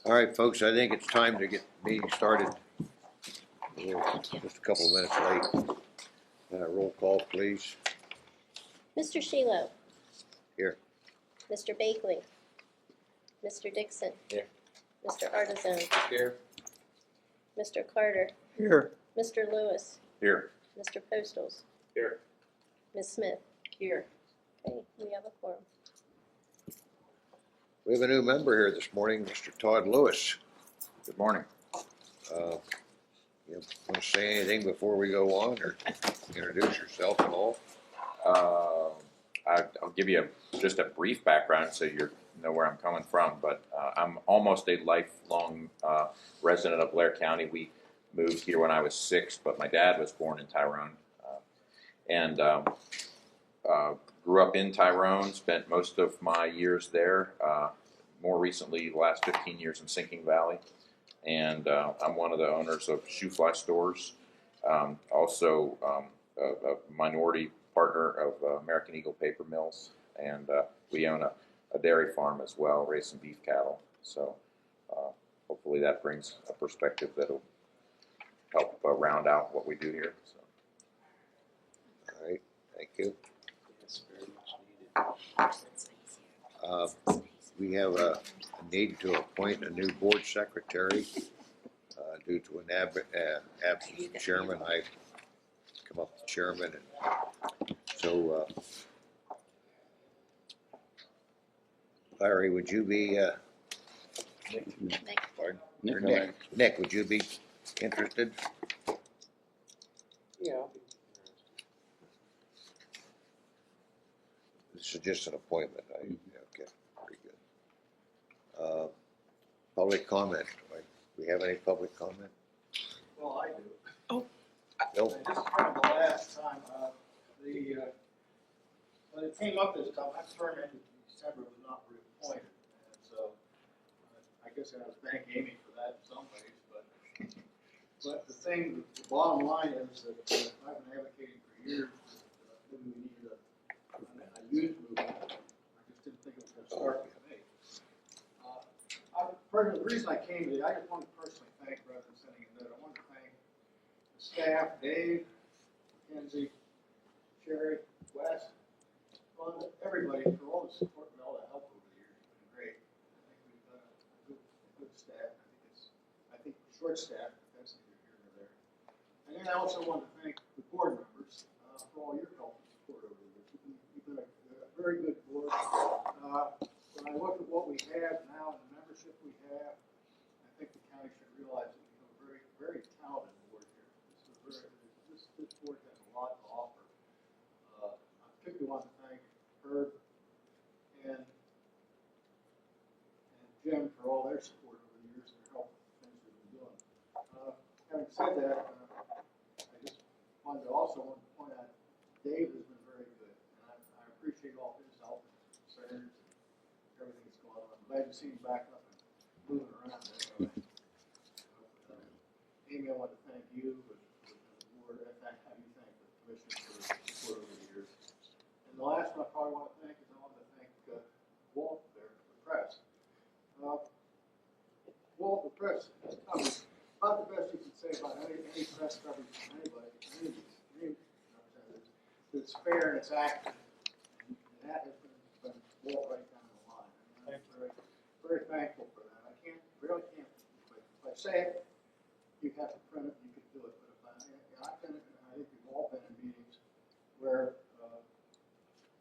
All right, folks, I think it's time to get the meeting started. We're just a couple of minutes late. Roll call, please. Mr. Shilo. Here. Mr. Bakley. Mr. Dixon. Here. Mr. Artisan. Here. Mr. Carter. Here. Mr. Lewis. Here. Mr. Postles. Here. Ms. Smith. Here. Okay, we have a quorum. We have a new member here this morning, Mr. Todd Lewis. Good morning. You want to say anything before we go on, or introduce yourself at all? I'll give you just a brief background so you know where I'm coming from, but I'm almost a lifelong resident of Blair County. We moved here when I was 6, but my dad was born in Tyrone, and grew up in Tyrone, spent most of my years there, more recently the last 15 years in Sinking Valley, and I'm one of the owners of Shoe Fly Stores, also a minority partner of American Eagle Paper Mills, and we own a dairy farm as well, raise some beef cattle, so hopefully that brings a perspective that'll help round out what we do here. So. All right, thank you. We have a need to appoint a new board secretary due to an absent chairman. I come up with chairman, and so Larry, would you be pardon? Or Nick? Nick, would you be interested? Yeah. This is just an appointment. Okay, very good. Public comment. Do we have any public comment? Well, I do. No. This is kind of the last time, when it came up this time, my term ended in December, was not reappointed. And so, I guess I was thank Amy for that in some ways, but the bottom line is that I've been advocating for years that maybe we needed a youth movement. I just didn't think it was going to start with me. The reason I came today, I just wanted to personally thank, rather than sending a note, I wanted to thank the staff, Dave, Mackenzie, Sherry, Wes, everybody for all the support and all the help over the years. It's been great. I think we've got a good staff. I think we're short staffed, but that's neither here nor there. And then I also want to thank the board members for all your help and support over the years. You've been a very good board. When I look at what we have now and the membership we have, I think the county should realize that we have a very, very talented board here. This board has a lot to offer. I particularly want to thank Herb and Jim for all their support over the years and their help with the things we've been doing. Having said that, I just wanted to point out Dave has been very good, and I appreciate all his help and concerns and everything that's going on. I'm glad to see him back up and moving around. Amy, I want to thank you for the board. Have you thank the commissioner for the support over the years. And the last one I probably want to thank is I want to thank Walt there, the press. Walt, the press coverage, about the best you can say about any press coverage from anybody, any representatives, it's fair and it's accurate. And that has been Walt right down the line. And I'm very, very thankful for that. I really can't, but if I say it, you have to print it, you can do it. But if I've been, and I think we've all been in meetings where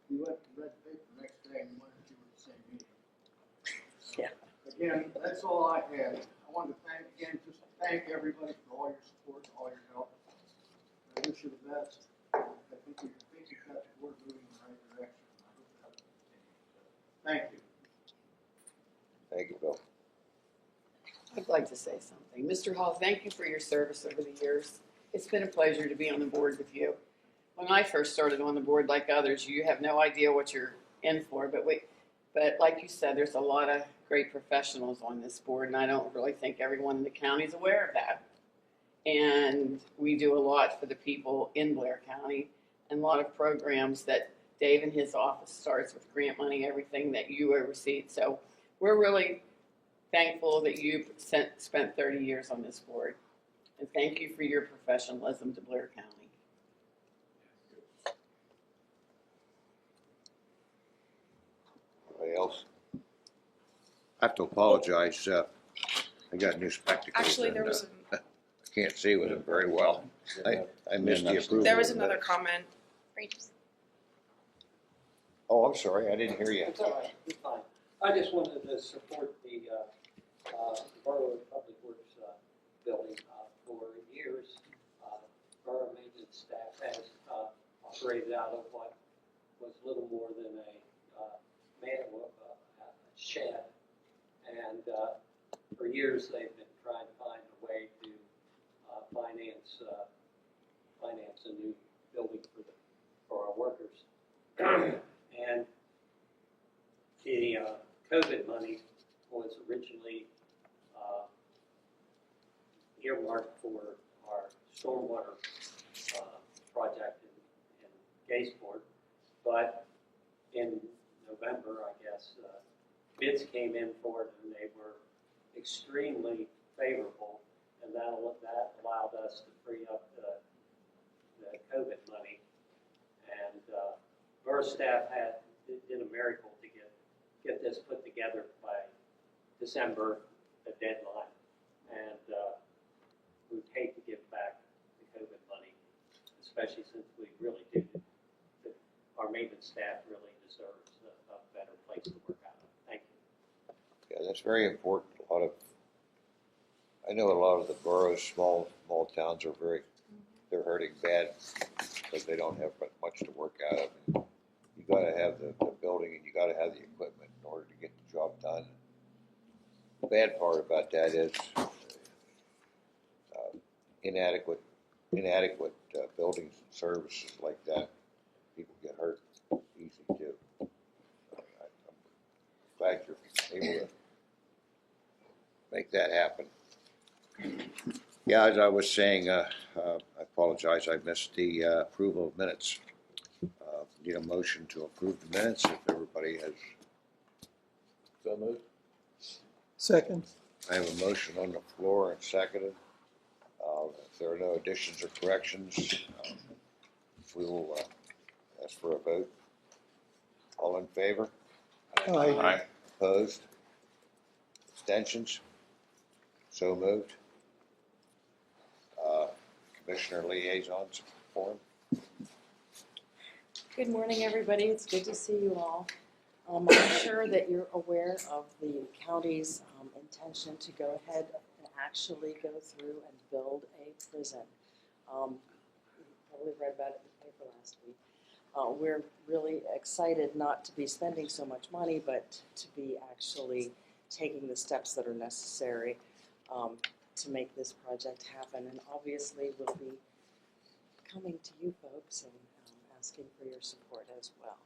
you went and read the paper the next day and you wondered if you were at the same meeting. Yeah. Again, that's all I had. I wanted to thank everybody for all your support and all your help. I wish you the best. I think you've got the board moving in the right direction. I hope that will continue. So, thank you. Thank you, Bill. I'd like to say something. Mr. Hall, thank you for your service over the years. It's been a pleasure to be on the board with you. When I first started on the board, like others, you have no idea what you're in for, but like you said, there's a lot of great professionals on this board, and I don't really think everyone in the county is aware of that. And we do a lot for the people in Blair County, and a lot of programs that Dave and his office starts with grant money, everything that you oversee. So we're really thankful that you've spent 30 years on this board. And thank you for your professionalism to Blair County. Anybody else? I have to apologize. I got new spectacles. Actually, and, there was I can't see with them very well. I missed the approval. There was of another minutes. comment. Oh, I'm sorry. I didn't hear you. It's all right, it's fine. I just wanted to support the Borough Public Works building. For years, Borough maintenance staff has operated out of what was little more than a shed. And for years, they've been trying to find a way to finance a new building for our workers. And the COVID money was originally earmarked for our stormwater project in Gaysport. But in November, I guess, bids came in for it and they were extremely favorable. And that allowed us to free up the COVID money. And borough staff did a miracle to get this put together by December, the deadline. And we'd hate to give back the COVID money, especially since we really do. Our maintenance staff really deserves a better place to work out of. Thank you. Yeah, that's very important. I know a lot of the boroughs, small towns are they're hurting bad because they don't have much to work out of. And you got to have the building and you got to have the equipment in order to get the job done. The bad part about that is inadequate buildings and services like that. People get hurt easy too. I'm glad you're able to make that happen. Yeah, as I was saying, I apologize. I missed the approval of minutes. Need a motion to approve the minutes if everybody has. So moved. Second. I have a motion on the floor and seconded. If there are no additions or corrections, we will ask for a vote. All in favor? Aye. Opposed? Abstentions? So moved. Commissioner liaisons form. Good morning, everybody. It's good to see you all. I'm sure that you're aware of the county's intention to go ahead and actually go through and build a prison. You probably read about it in the paper last week. We're really excited not to be spending so much money, but to be actually taking the steps that are necessary to make this project happen. And obviously, we'll be coming to you folks and asking for your support as well.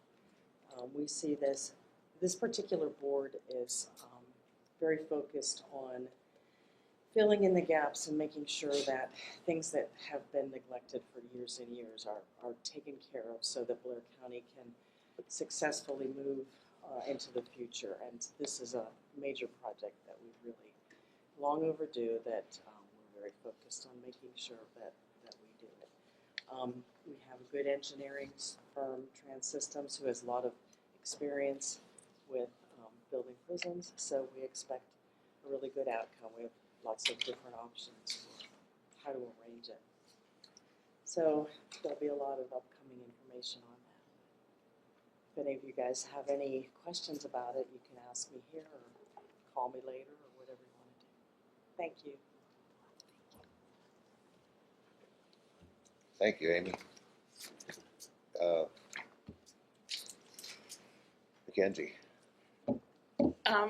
We see this particular board is very focused on filling in the gaps and making sure that things that have been neglected for years and years are taken care of so that Blair County can successfully move into the future. And this is a major project that we really long overdue that we're very focused on making sure that we do it. We have a good engineering firm, Trans Systems, who has a lot of experience with building prisons, so we expect a really good outcome. We have lots of different options for how to arrange it. So there'll be a lot of upcoming information on that. If any of you guys have any questions about it, you can ask me here or call me later or whatever you want to do. Thank you. Thank you, Amy. Mackenzie.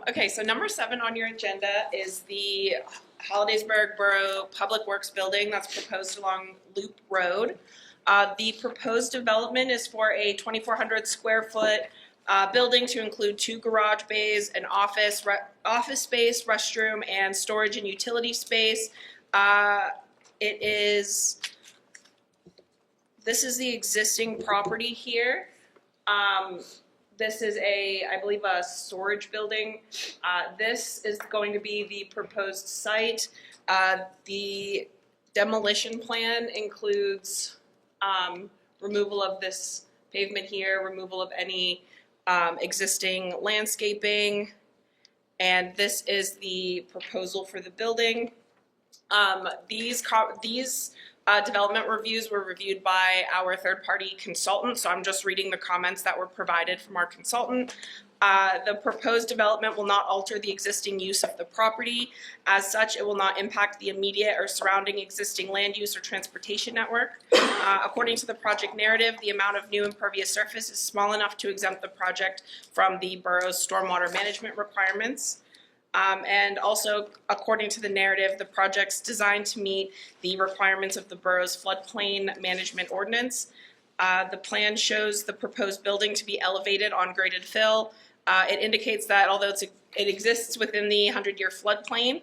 Okay, so number 7 on your agenda is the Hollidaysburg Borough Public Works building that's proposed along Loop Road. The proposed development is for a 2,400 square foot building to include 2 garage bays, an office space, restroom, and storage and utility space. This is the existing property here. This is I believe, a storage building. This is going to be the proposed site. The demolition plan includes removal of this pavement here, removal of any existing landscaping, and this is the proposal for the building. These development reviews were reviewed by our third-party consultant, so I'm just reading the comments that were provided from our consultant. The proposed development will not alter the existing use of the property. As such, it will not impact the immediate or surrounding existing land use or transportation network. According to the project narrative, the amount of new impervious surface is small enough to exempt the project from the borough's stormwater management requirements. And also, according to the narrative, the project's designed to meet the requirements of the borough's floodplain management ordinance. The plan shows the proposed building to be elevated on graded fill. It indicates that although it exists within the 100-year floodplain,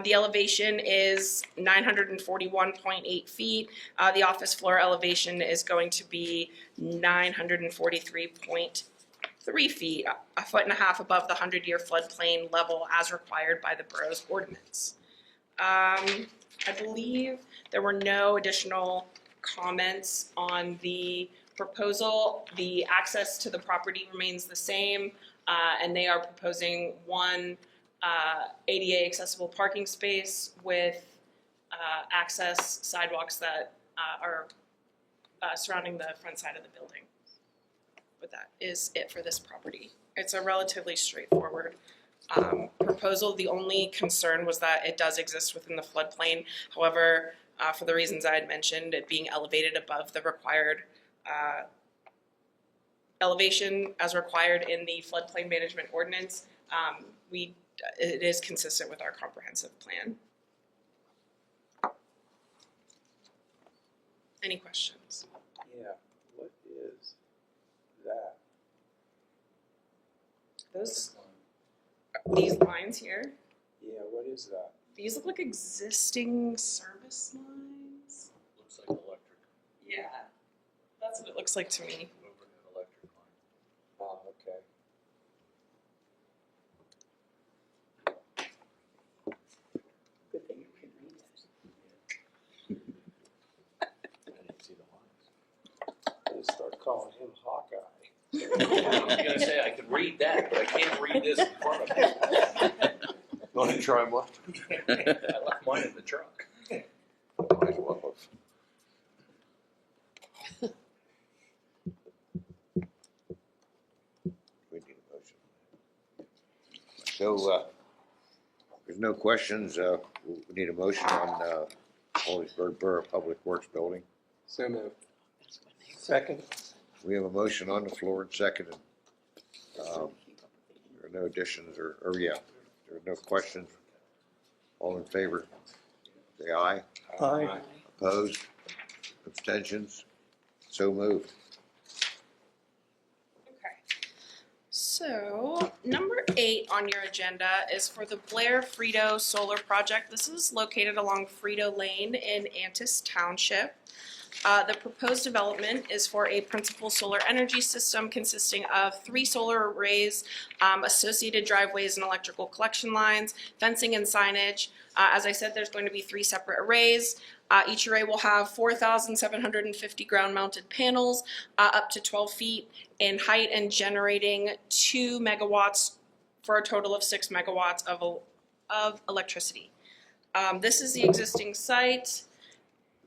the elevation is 941.8 feet. The office floor elevation is going to be 943.3 feet, a foot and a half above the 100-year floodplain level as required by the borough's ordinance. I believe there were no additional comments on the proposal. The access to the property remains the same, and they are proposing one ADA accessible parking space with access sidewalks that are surrounding the front side of the building. But that is it for this property. It's a relatively straightforward proposal. The only concern was that it does exist within the floodplain. However, for the reasons I had mentioned, it being elevated above the required elevation as required in the floodplain management ordinance, it is consistent with our comprehensive plan. Any questions? Yeah, what is that? These lines here, Yeah, what is that? these look like existing service lines. Looks like electric, Yeah, that's what it looks like to me. over an electric line. Oh, okay. Good thing you can read it. I didn't see the lines. Let's start calling him Hawkeye. I was gonna say, I could read that, but I can't read this in front of me. Want to try one? I left mine in the truck. Might as well have. We need a motion. So, there's no questions, we need a motion on, Hollingsburg Borough Public Works Building. So moved. Second. We have a motion on the floor and seconded. There are no additions or yeah, there are no questions. All in favor, say aye. Aye. Opposed? Abstentions? So moved. Okay. So, number 8 on your agenda is for the Blair Frito Solar Project. This is located along Frito Lane in Antis Township. The proposed development is for a principal solar energy system consisting of 3 solar arrays, associated driveways and electrical collection lines, fencing and signage. As I said, there's going to be 3 separate arrays. Each array will have 4,750 ground-mounted panels, up to 12 feet in height and generating 2 megawatts for a total of 6 megawatts of electricity. This is the existing site.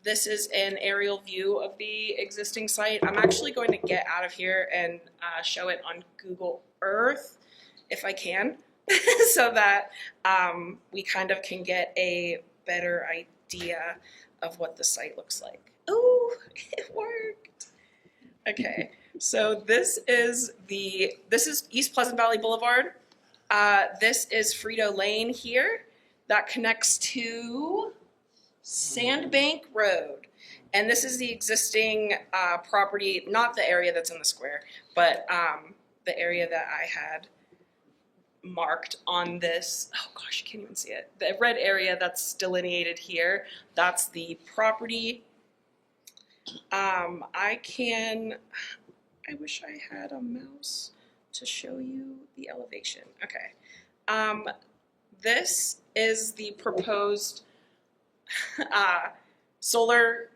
This is an aerial view of the existing site. I'm actually going to get out of here and show it on Google Earth, if I can, so that we kind of can get a better idea of what the site looks like. Oh, it worked. Okay, so this is East Pleasant Valley Boulevard. This is Frito Lane here. That connects to Sandbank Road, and this is the existing property, not the area that's in the square, but the area that I had marked on this. Oh gosh, you can't even see it. The red area that's delineated here, that's the property. I wish I had a mouse to show you the elevation. Okay. This is the proposed solar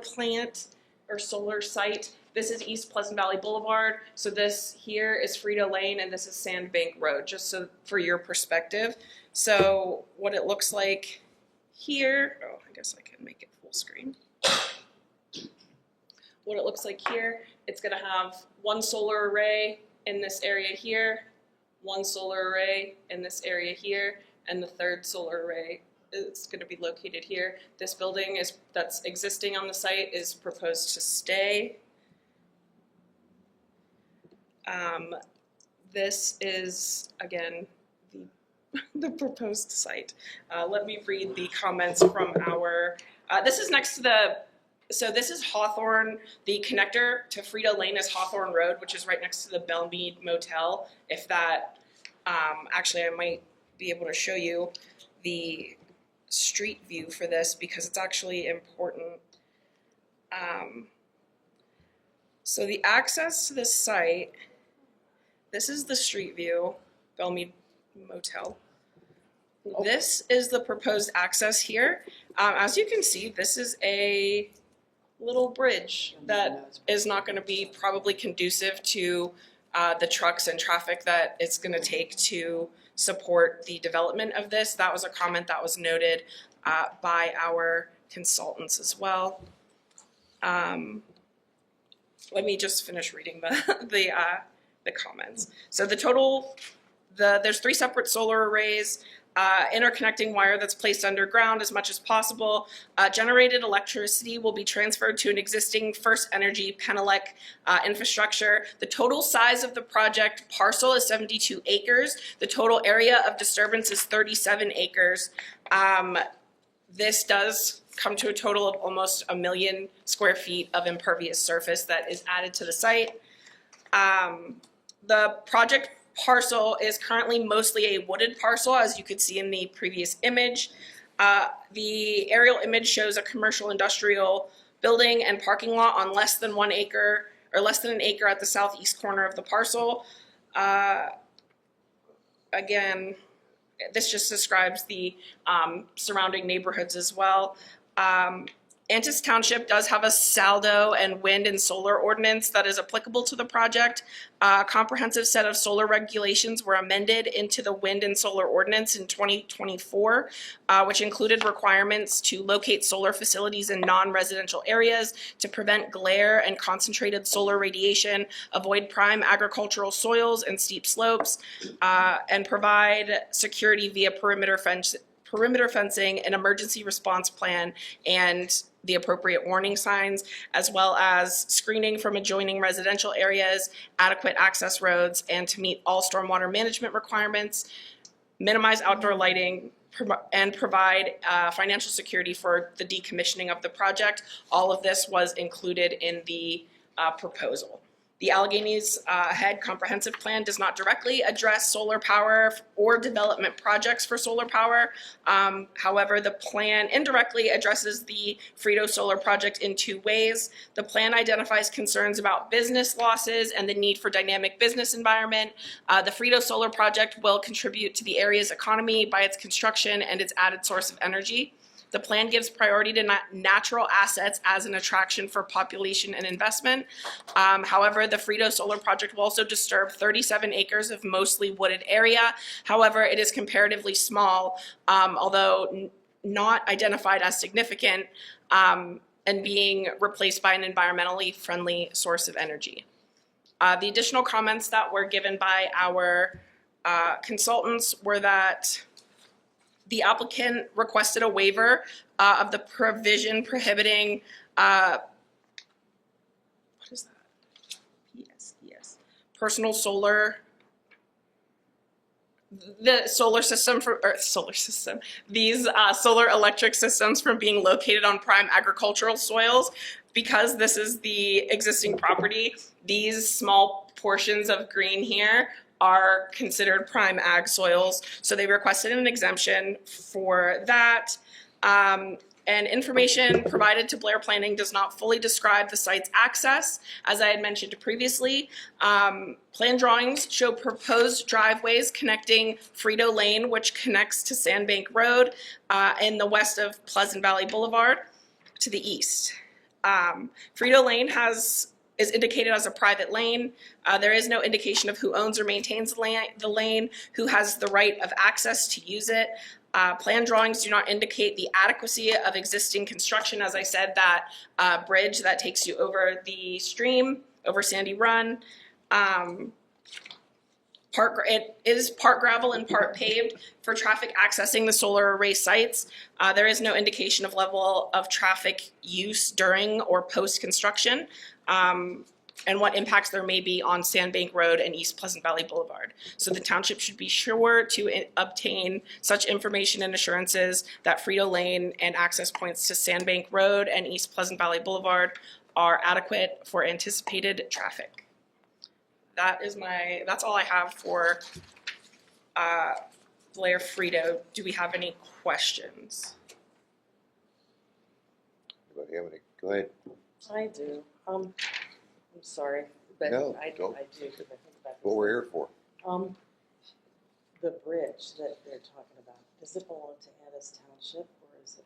plant or solar site. This is East Pleasant Valley Boulevard. So this here is Frito Lane and this is Sandbank Road, just so for your perspective. So what it looks like here, oh, I guess I can make it full screen. What it looks like here, it's gonna have one solar array in this area here, one solar array in this area here, and the third solar array is going to be located here. This building that's existing on the site is proposed to stay. This is, again, the proposed site. Let me read the comments from our, this is next to the, so this is Hawthorne. The connector to Frito Lane is Hawthorne Road, which is right next to the Belmead Motel. If that, actually I might be able to show you the street view for this because it's actually important. So the access to this site, this is the street view, Belmead Motel. This is the proposed access here. As you can see, this is a little bridge that is not going to be probably conducive to the trucks and traffic that it's going to take to support the development of this. That was a comment that was noted by our consultants as well. Let me just finish reading the comments. So the total, there's 3 separate solar arrays, interconnecting wire that's placed underground as much as possible. Generated electricity will be transferred to an existing First Energy Penelec infrastructure. The total size of the project parcel is 72 acres. The total area of disturbance is 37 acres. This does come to a total of almost 1 million square feet of impervious surface that is added to the site. The project parcel is currently mostly a wooded parcel, as you could see in the previous image. The aerial image shows a commercial industrial building and parking lot on less than 1 acre, or less than an acre at the southeast corner of the parcel. Again, this just describes the surrounding neighborhoods as well. Antis Township does have a saldo and wind and solar ordinance that is applicable to the project. A comprehensive set of solar regulations were amended into the wind and solar ordinance in 2024, which included requirements to locate solar facilities in non-residential areas to prevent glare and concentrated solar radiation, avoid prime agricultural soils and steep slopes, and provide security via perimeter fencing, an emergency response plan, and the appropriate warning signs, as well as screening from adjoining residential areas, adequate access roads, and to meet all stormwater management requirements, minimize outdoor lighting, and provide financial security for the decommissioning of the project. All of this was included in the proposal. The Alleghenies Head Comprehensive Plan does not directly address solar power or development projects for solar power. However, the plan indirectly addresses the Frito Solar project in 2 ways. The plan identifies concerns about business losses and the need for dynamic business environment. The Frito Solar project will contribute to the area's economy by its construction and its added source of energy. The plan gives priority to natural assets as an attraction for population and investment. However, the Frito Solar project will also disturb 37 acres of mostly wooded area. However, it is comparatively small, although not identified as significant, and being replaced by an environmentally friendly source of energy. The additional comments that were given by our consultants were that the applicant requested a waiver of the provision prohibiting, what is that? Personal solar, the solar system these solar electric systems from being located on prime agricultural soils. Because this is the existing property, these small portions of green here are considered prime ag soils, so they requested an exemption for that. And information provided to Blair Planning does not fully describe the site's access. As I had mentioned previously, plan drawings show proposed driveways connecting Frito Lane, which connects to Sandbank Road in the west of Pleasant Valley Boulevard to the east. Frito Lane is indicated as a private lane. There is no indication of who owns or maintains the lane, who has the right of access to use it. Plan drawings do not indicate the adequacy of existing construction. As I said, that bridge that takes you over the stream, over Sandy Run. It is part gravel and part paved for traffic accessing the solar array sites. There is no indication of level of traffic use during or post-construction, and what impacts there may be on Sandbank Road and East Pleasant Valley Boulevard. So the township should be sure to obtain such information and assurances that Frito Lane and access points to Sandbank Road and East Pleasant Valley Boulevard are adequate for anticipated traffic. That's all I have for Blair Frito. Do we have any questions? Anybody have any? Go ahead. I do. I'm sorry, but No, I don't. do, because I think about this. What we're here for. The bridge that they're talking about, does it belong to Annis Township, or is it,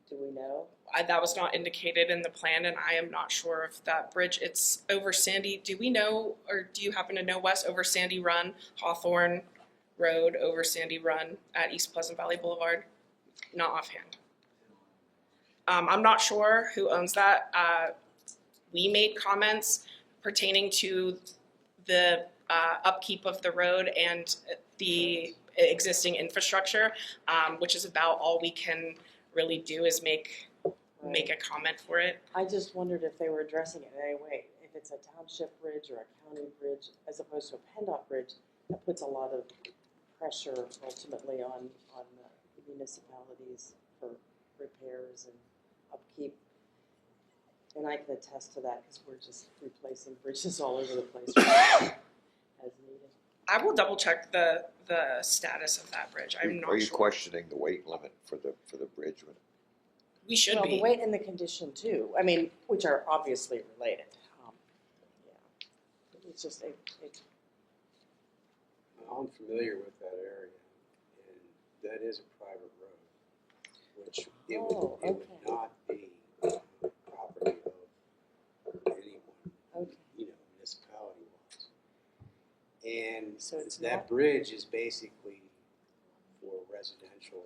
do we know? That was not indicated in the plan, and I am not sure if that bridge, it's over Sandy, do we know, or do you happen to know, Wes, over Sandy Run, Hawthorne Road, over Sandy Run at East Pleasant Valley Boulevard? Not offhand. I'm not sure who owns that. We made comments pertaining to the upkeep of the road and the existing infrastructure, which is about all we can really do is make a comment for it. I just wondered if they were addressing it in any way. If it's a township bridge or a county bridge, as opposed to a PennDOT bridge, that puts a lot of pressure ultimately on the municipalities for repairs and upkeep. And I can attest to that because we're just replacing bridges all over the place as needed. I will double check the status of that bridge. I'm not Are you sure. questioning the weight limit for the bridge? We should Well, be. the weight and the condition too, I mean, which are obviously related. Yeah. It's just, I'm familiar with that area, and that is a private road, which it would okay. not be property of anyone, Okay. municipality-wise. And So it's that not- bridge is basically for residential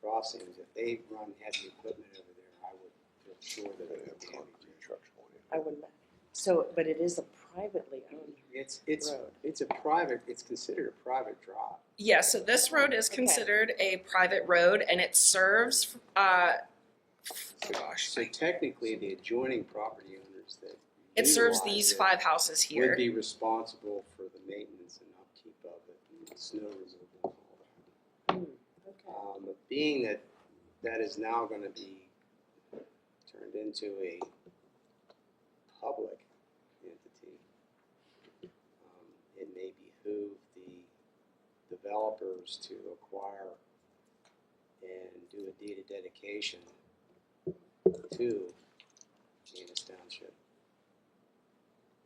crossings. If they run heavy equipment over there, I would feel sure that it would be Concrete trucks going in. I wouldn't, so, but it is a privately owned It's road. it's considered a private drive. Yeah, so this road is Okay. considered a private road, and it serves, So technically, the adjoining property owners that it serves utilize these it 5 houses would here. be responsible for the maintenance and upkeep of it, and snow removal and all that. Okay. But being that that is now going to be turned into a public entity, it may behoove the developers to acquire and do a deed of dedication to Annis Township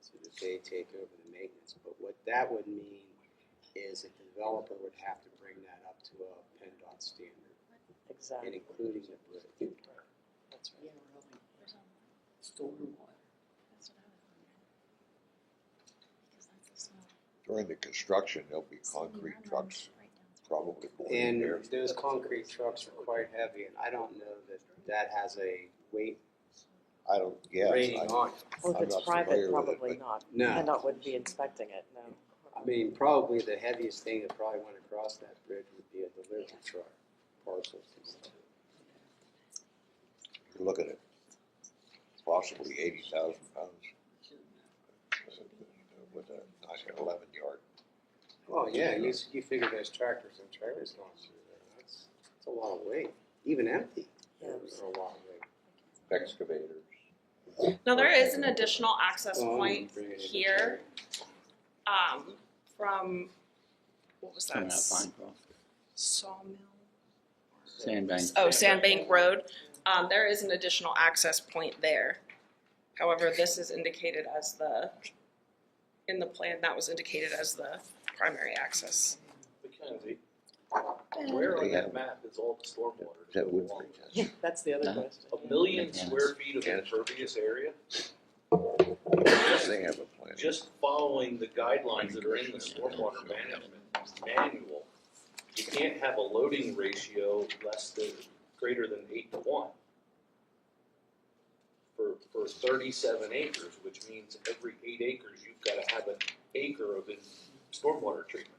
so that they take over the maintenance. But what that would mean is that the developer would have to bring that up to a PennDOT standard, and Exactly. including the bridge. That's right. During the construction, there'll be concrete trucks probably going in And there. those concrete trucks are quite heavy, and I don't know that that has a weight I don't, yes. rating on it. Well, if I'm it's not private, familiar with it, probably but- not. No. PennDOT wouldn't be inspecting it, no. I mean, probably the heaviest thing that probably went across that bridge would be a delivery truck, parcels and stuff. You look at it, possibly 80,000 pounds with a 911 yard. Oh, yeah, you figure those tractors and trailers going through there, that's a lot of weight, even empty, those are a lot of weight. Excavators. Now, there is an additional access Well, point bring it in the here, from, what was that? Sawmill? Sandbank. Oh, Sandbank Road. There is an additional access point there. However, this is indicated as in the plan, that was indicated as the primary access. Mackenzie, where on that map is all the stormwater? That would belong? be, That's the other No. question. A million Mechanics. square feet of impervious area? they have a plan. Just following the guidelines that are in the stormwater management manual, you can't have a loading ratio greater than 8:1 for 37 acres, which means every 8 acres, you've got to have an acre of stormwater treatment.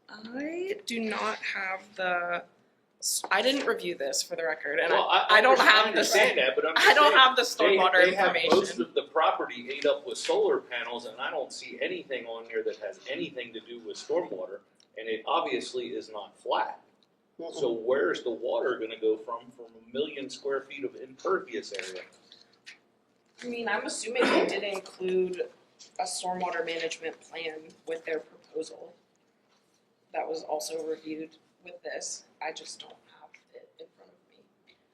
I do not have I didn't review this for the record, and Well, I don't have understand that, but I'm just I don't saying, have the stormwater they have information. most of the property ate up with solar panels, and I don't see anything on there that has anything to do with stormwater, and it obviously is not flat. So where's the water gonna go from a million square feet of impervious area? I mean, I'm assuming they did include a stormwater management plan with their proposal. That was also reviewed with this. I just don't have it in front of me.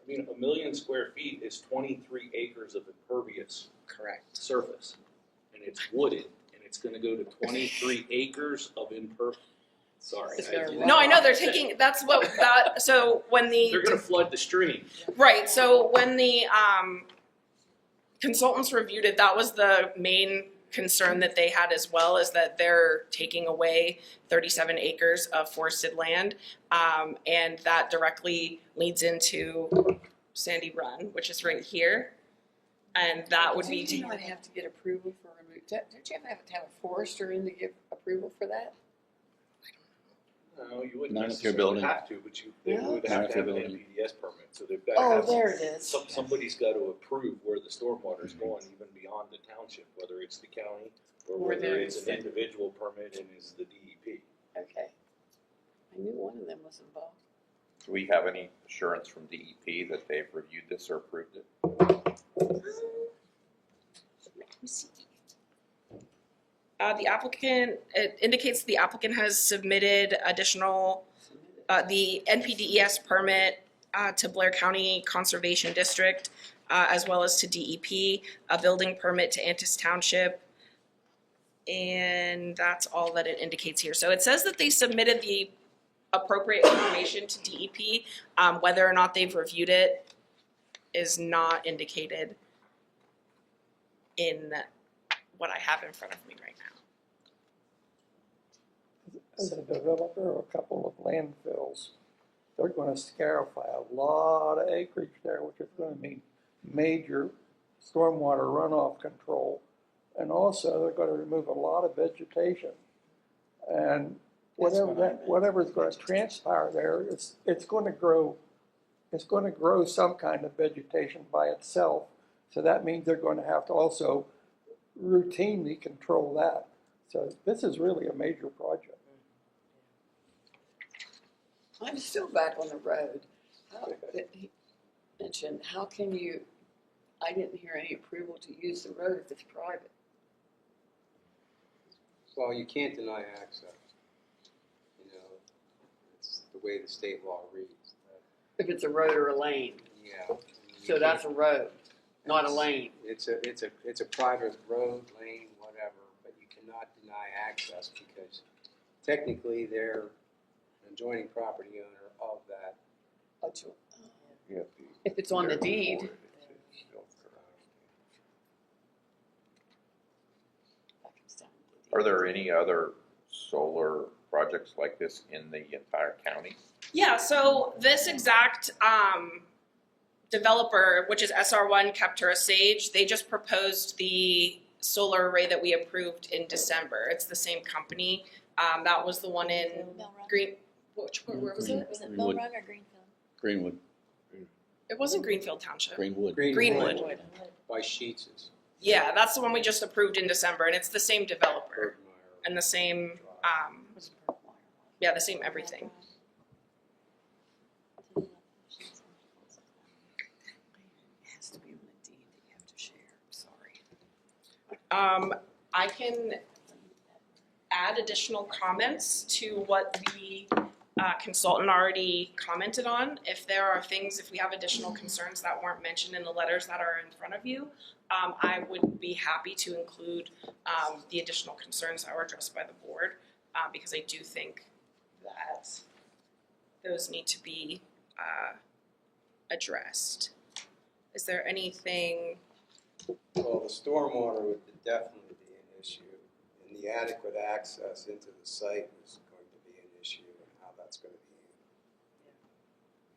I mean, a million square feet is 23 acres of impervious Correct. surface, and it's wooded, and it's gonna go to 23 acres of sorry. It's gonna No, I know they're taking. That's what that. So when They're gonna flood the stream. right. So when the consultants reviewed it, that was the main concern that they had as well, is that they're taking away 37 acres of forested land, and that directly leads into Sandy Run, which is right here, and that would be. Do you not have to get approval for remove? Don't you have to have a forester in to give approval for that? No, you wouldn't Not if you're necessarily building. have to, but they No? would Not have if to have you're an building. NPDS permit, so they've gotta Oh, have there it is. somebody's gotta approve where the stormwater's going, even beyond the township, whether it's the county or Or whether the- it's an individual permit and is the DEP. Okay. I knew one of them was involved. Do we have any assurance from DEP that they've reviewed this or approved it? Let me see. The applicant, it indicates the applicant has submitted additional, the NPDES permit to Blair County Conservation District, as well as to DEP, a building permit to Antis Township, and that's all that it indicates here. So it says that they submitted the appropriate information to DEP. Whether or not they've reviewed it is not indicated in what I have in front of me right now. As a developer of a couple of landfills, they're gonna scarify a lot of acreage there, which is gonna mean major stormwater runoff control. And also, they're gonna remove a lot of vegetation. And whatever's gonna transpire there, it's gonna grow some kind of vegetation by itself. So that means they're gonna have to also routinely control that. So this is really a major project. I'm still back on the road. He mentioned, how can you, I didn't hear any approval to use the road if it's private. Well, you can't deny access. You know, it's the way the state law reads. If it's a road or a lane. Yeah. So that's a road, not a lane. It's a private road, lane, whatever, but you cannot deny access because technically they're an adjoining property owner of that. If it's on the deed. Are there any other solar projects like this in the entire county? Yeah, so this exact developer, which is SR1 Captura Sage, they just proposed the solar array that we approved in December. It's the same company. That was the one in Green. Where was it? Was it Mill Greenwood. Run or Greenfield? Greenwood. It wasn't Greenfield Township. Greenwood. Greenwood. By Sheets' Yeah, that's the one we just approved in December, and it's the same developer Bergmeyer. and the same, the same everything. It has to be on the deed that you have to share, sorry. I can add additional comments to what the consultant already commented on. If there are things, if we have additional concerns that weren't mentioned in the letters that are in front of you, I would be happy to include the additional concerns that were addressed by the board, because I do think that those need to be addressed. Is there anything? Well, the stormwater would definitely be an issue, and the adequate access into the site is going to be an issue, and how that's going to be handled.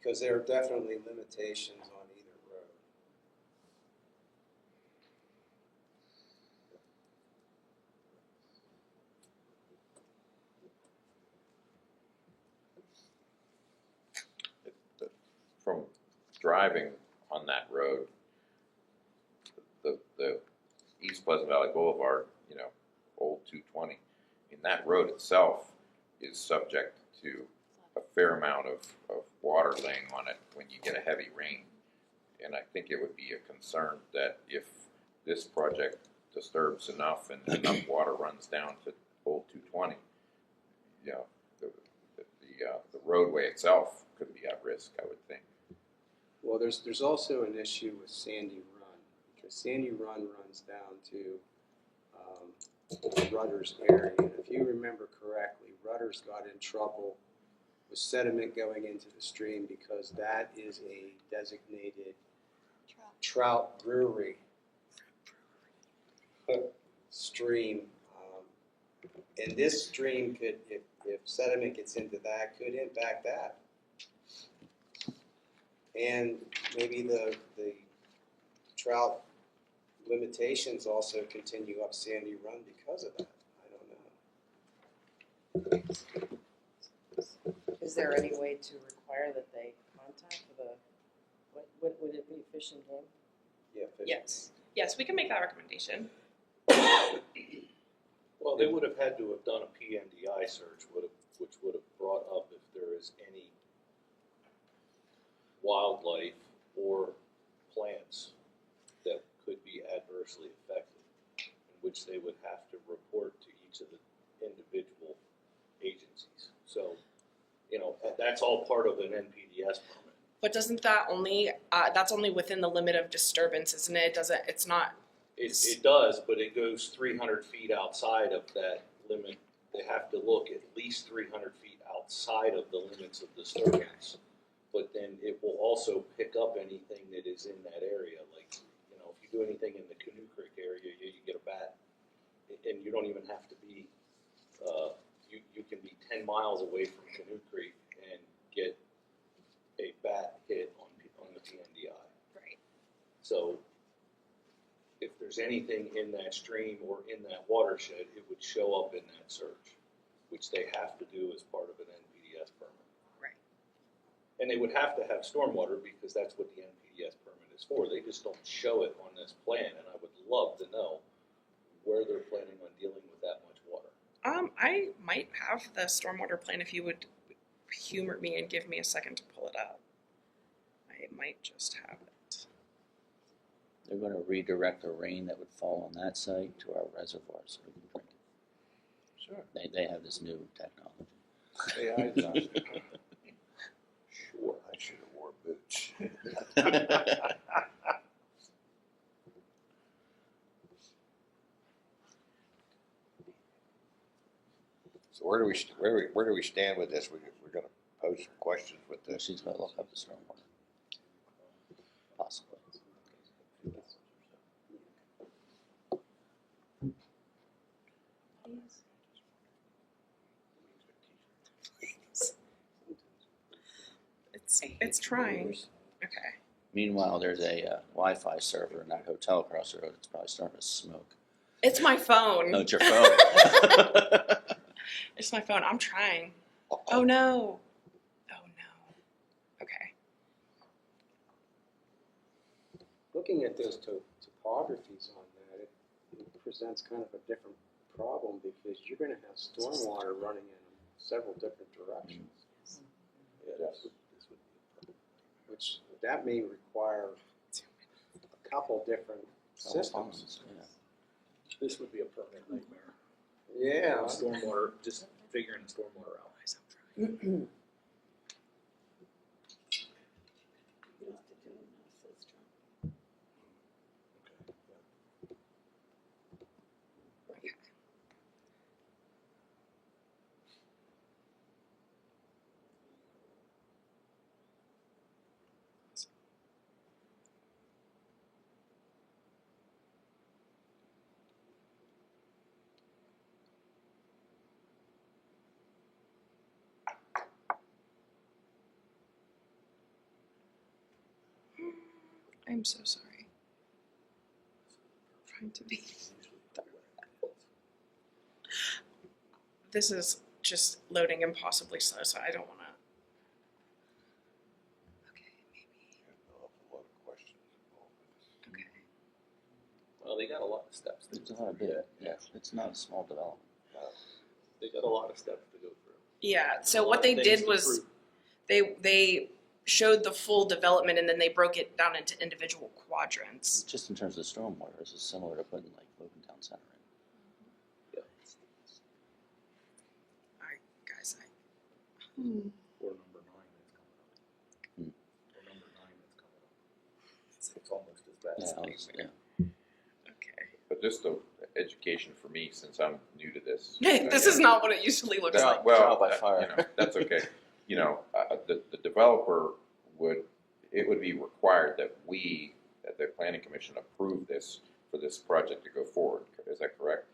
Because there are definitely limitations on either road. From driving on that road, the East Pleasant Valley Boulevard, old 220, and that road itself is subject to a fair amount of water laying on it when you get a heavy rain. And I think it would be a concern that if this project disturbs enough and enough water runs down to old 220, the roadway itself could be at risk, I would think. Well, there's also an issue with Sandy Run, because Sandy Run runs down to Rutter's area. And if you remember correctly, Rutter's got in trouble with sediment going into the stream because that is a designated trout brewery stream. And this stream could, if sediment gets into that, could impact that. And maybe the trout limitations also continue up Sandy Run because of that. I don't know. Is there any way to require that they contact what would it be, Fish and Game? Yeah, fish. Yes, we can make that recommendation. Well, they would have had to have done a PNDI search, which would have brought up if there is any wildlife or plants that could be adversely affected, in which they would have to report to each of the individual agencies. So, that's all part of an NPDS permit. But doesn't that only, that's only within the limit of disturbance, isn't it? It's not. It does, but it goes 300 feet outside of that limit. They have to look at least 300 feet outside of the limits of disturbance. But then it will also pick up anything that is in that area. Like, if you do anything in the Canoe Creek area, you get a bat, and you don't even have to be, you can be 10 miles away from Canoe Creek and get a bat hit on the PNDI. Right. So if there's anything in that stream or in that watershed, it would show up in that search, which they have to do as part of an NPDS permit. Right. And they would have to have stormwater because that's what the NPDS permit is for. They just don't show it on this plan, and I would love to know where they're planning on dealing with that much water. I might have the stormwater plan if you would humor me and give me a second to pull it up. I might just have it. They're going to redirect the rain that would fall on that site to our reservoir so we can drink it. Sure. They have this new technology. AI design. Sure, I should have wore boots. So where do we stand with this? We're going to pose some questions with this. She's going to look up the stormwater. Possibly. It's trying. Okay. Meanwhile, there's a Wi-Fi server in that hotel across the road. It's probably starting to smoke. It's my phone. No, it's your phone. It's my phone. I'm trying. Oh no. Oh no. Okay. Looking at those topographies on that, it presents kind of a different problem because you're going to have stormwater running in several different directions. Which that may require a couple different systems. Yeah. This would be a permanent nightmare. Yeah. Stormwater, just figuring the stormwater out. I'm so sorry. I'm trying to be. This is just loading impossibly slow, so I don't want to. Okay, maybe. Okay. Well, they got a lot of steps. It's a lot of bit, yeah, it's not a small development. They got a lot of steps to go through. Yeah. So A lot what of they things did to was prove. they showed the full development and then they broke it down into individual quadrants. Just in terms of stormwater, this is similar to putting like Logan Town Center in. Guys, Or number 9 that's coming up. Hmm. Or number 9 that's coming up. It's almost as bad. Yeah, okay. But just the education for me, since I'm new to this. This is not what it usually looks like. Well, Trial by fire. that's okay. The developer it would be required that we, at the planning commission, approve this for this project to go forward. Is that correct?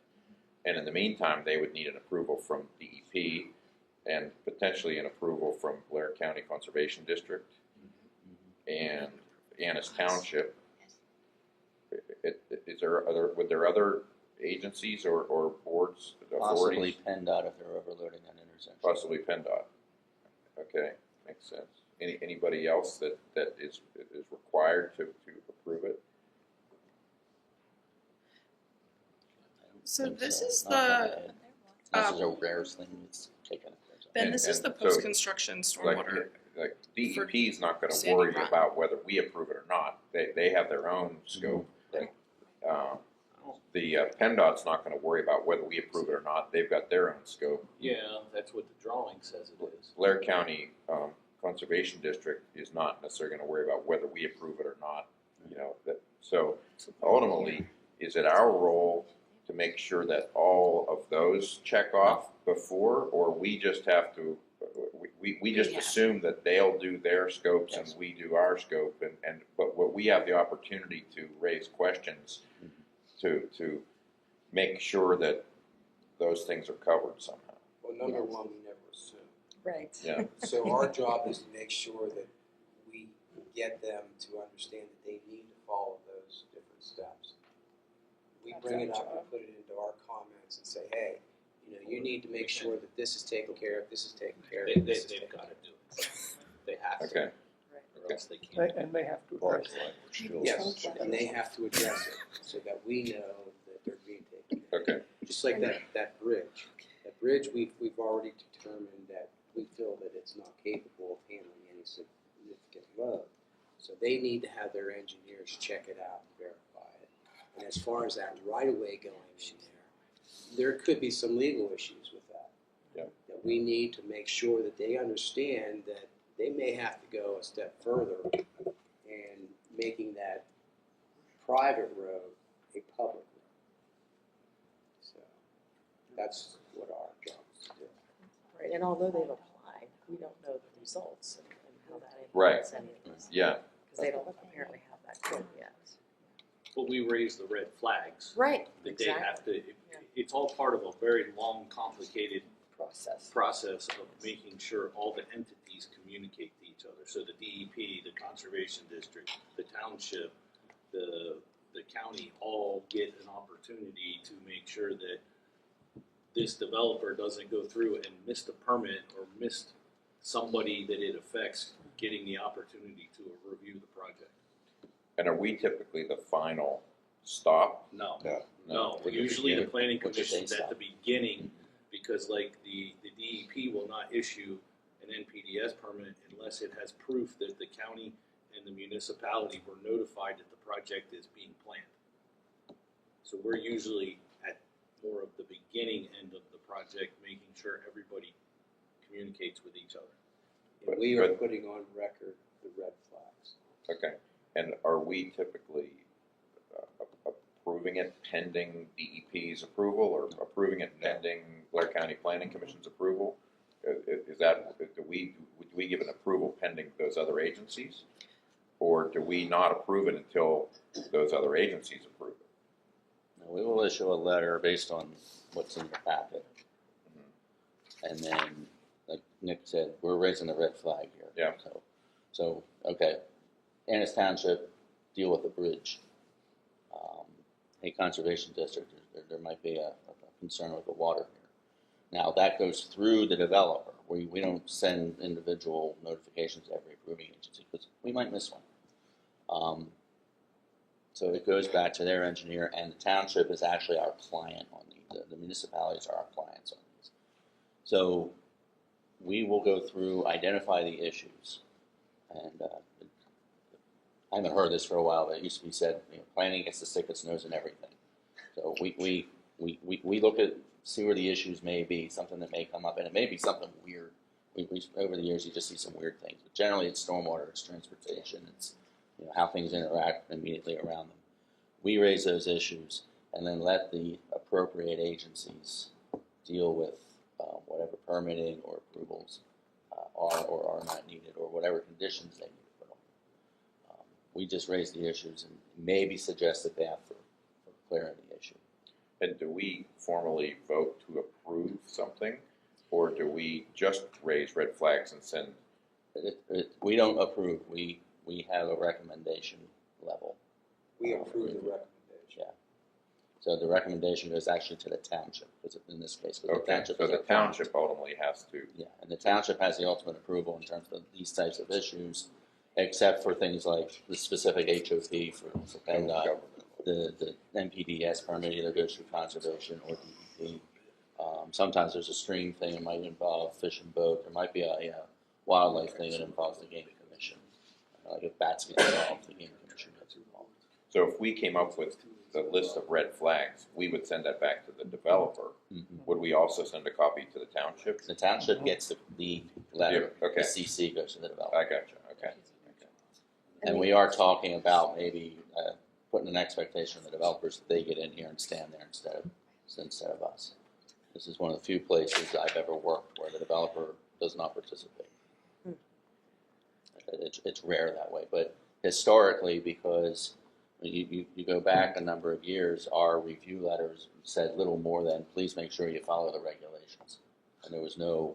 And in the meantime, they would need an approval from DEP and potentially an approval from Blair County Conservation District and Annis Township. Would there other agencies or boards, Possibly authorities? PennDOT if they're overloading that intersection. Possibly PennDOT. Okay, makes sense. Anybody else that is required to approve it? I don't So think this is Not off my the head. This is a rare thing that's taken. Ben. And- This is and the so, post-construction stormwater. Like DEP is not going to Sandy worry Run. about whether we approve it or not. They have their own scope. Right. The PennDOT's not going to worry about whether we approve it or not. They've got their own scope. Yeah, that's what the drawing says it is. Blair County Conservation District is not necessarily going to worry about whether we approve it or not. So ultimately, is it our role to make sure that all of those check off before, or we just have to? We just Yeah. assume that they'll do their scopes Yes. and we do our scope, but what we have the opportunity to raise questions to make sure that those things are covered somehow. Well, number one, we never assume. Right. Yeah. So our job is to make sure that we get them to understand that they need to follow those different steps. We bring it up and put it into our comments and say, hey, you need to make sure that this is taken care of, this is taken care of. this is They've taken got to do it. They have to, Okay. or else they can't. And they have to address it. Yes, and they have to address it so that we know that they're being taken care of. Okay. Just like that bridge. That bridge, we've already determined that we feel that it's not capable of handling any significant load. So they need to have their engineers check it out and verify it. And as far as that right-of-way going in there could be some legal issues with that. Yeah. That we need to make sure that they understand that they may have to go a step further in making that private road a public road. So that's what our job is to do. Right, and although they've applied, we don't know the results and how that Right. impacts any of this. Yeah. Because they don't apparently have that code yet. But we raise the red flags. Right, That they have exactly. to, it's all part of a very long, complicated Process. process of making sure all the entities communicate to each other. So the DEP, the Conservation District, the township, the county all get an opportunity to make sure that this developer doesn't go through and miss the permit or miss somebody that it affects getting the opportunity to review the project. And are we typically the final stop? No. No. No, usually the planning What did they commission's at the beginning, because like the DEP will not issue an NPDS permit unless it has proof that the county and the municipality were notified that the project is being planned. So we're usually at more of the beginning end of the project, making sure everybody communicates with each other. And we are putting on record the red flags. Okay. And are we typically approving it pending DEP's approval, or approving it pending Blair County Planning Commission's approval? Is that, do we give an approval pending those other agencies? Or do we not approve it until those other agencies approve it? No, we will issue a letter based on what's in the packet. And then, like Nick said, we're raising the red flag here. Yeah. So okay, Annis Township, deal with the bridge. A conservation district, there might be a concern with the water here. Now, that goes through the developer. We don't send individual notifications to every approving agency because we might miss one. So it goes back to their engineer, and the township is actually our client on these. The municipalities are our clients on these. So we will go through, identify the issues, and I haven't heard this for a while, but it used to be said, planning gets to stick its nose in everything. So we look at, see where the issues may be, something that may come up, and it may be something weird. Over the years, you just see some weird things. But generally, it's stormwater, it's transportation, it's how things interact immediately around them. We raise those issues and then let the appropriate agencies deal with whatever permitting or approvals are or are not needed, or whatever conditions they need to put on. We just raise the issues and maybe suggest a path for clearing the issue. And do we formally vote to approve something, or do we just raise red flags and send? We don't approve. We have a recommendation level. We approve the recommendation. Yeah. So the recommendation goes actually to the township, because in this case, the Okay, township. so the township ultimately has to. Yeah, and the township has the ultimate approval in terms of these types of issues, except for things like the specific HOP for PennDOT. The NPDS permit either goes through conservation or DEP. Sometimes there's a stream thing that might involve fish and boat. There might be a wildlife thing that involves the game commission. Like if bats get involved, the game commission gets involved. So if we came up with the list of red flags, we would send that back to the developer. Mm-hmm. Would we also send a copy to the township? The township gets the letter. Yeah, okay. The CC goes to the developer. I gotcha. Okay. And we are talking about maybe putting an expectation on the developers that they get in here and stand there instead of us. This is one of the few places I've ever worked where the developer does not participate. It's rare that way, but historically, because you go back a number of years, our review letters said little more than, please make sure you follow the regulations. And there was no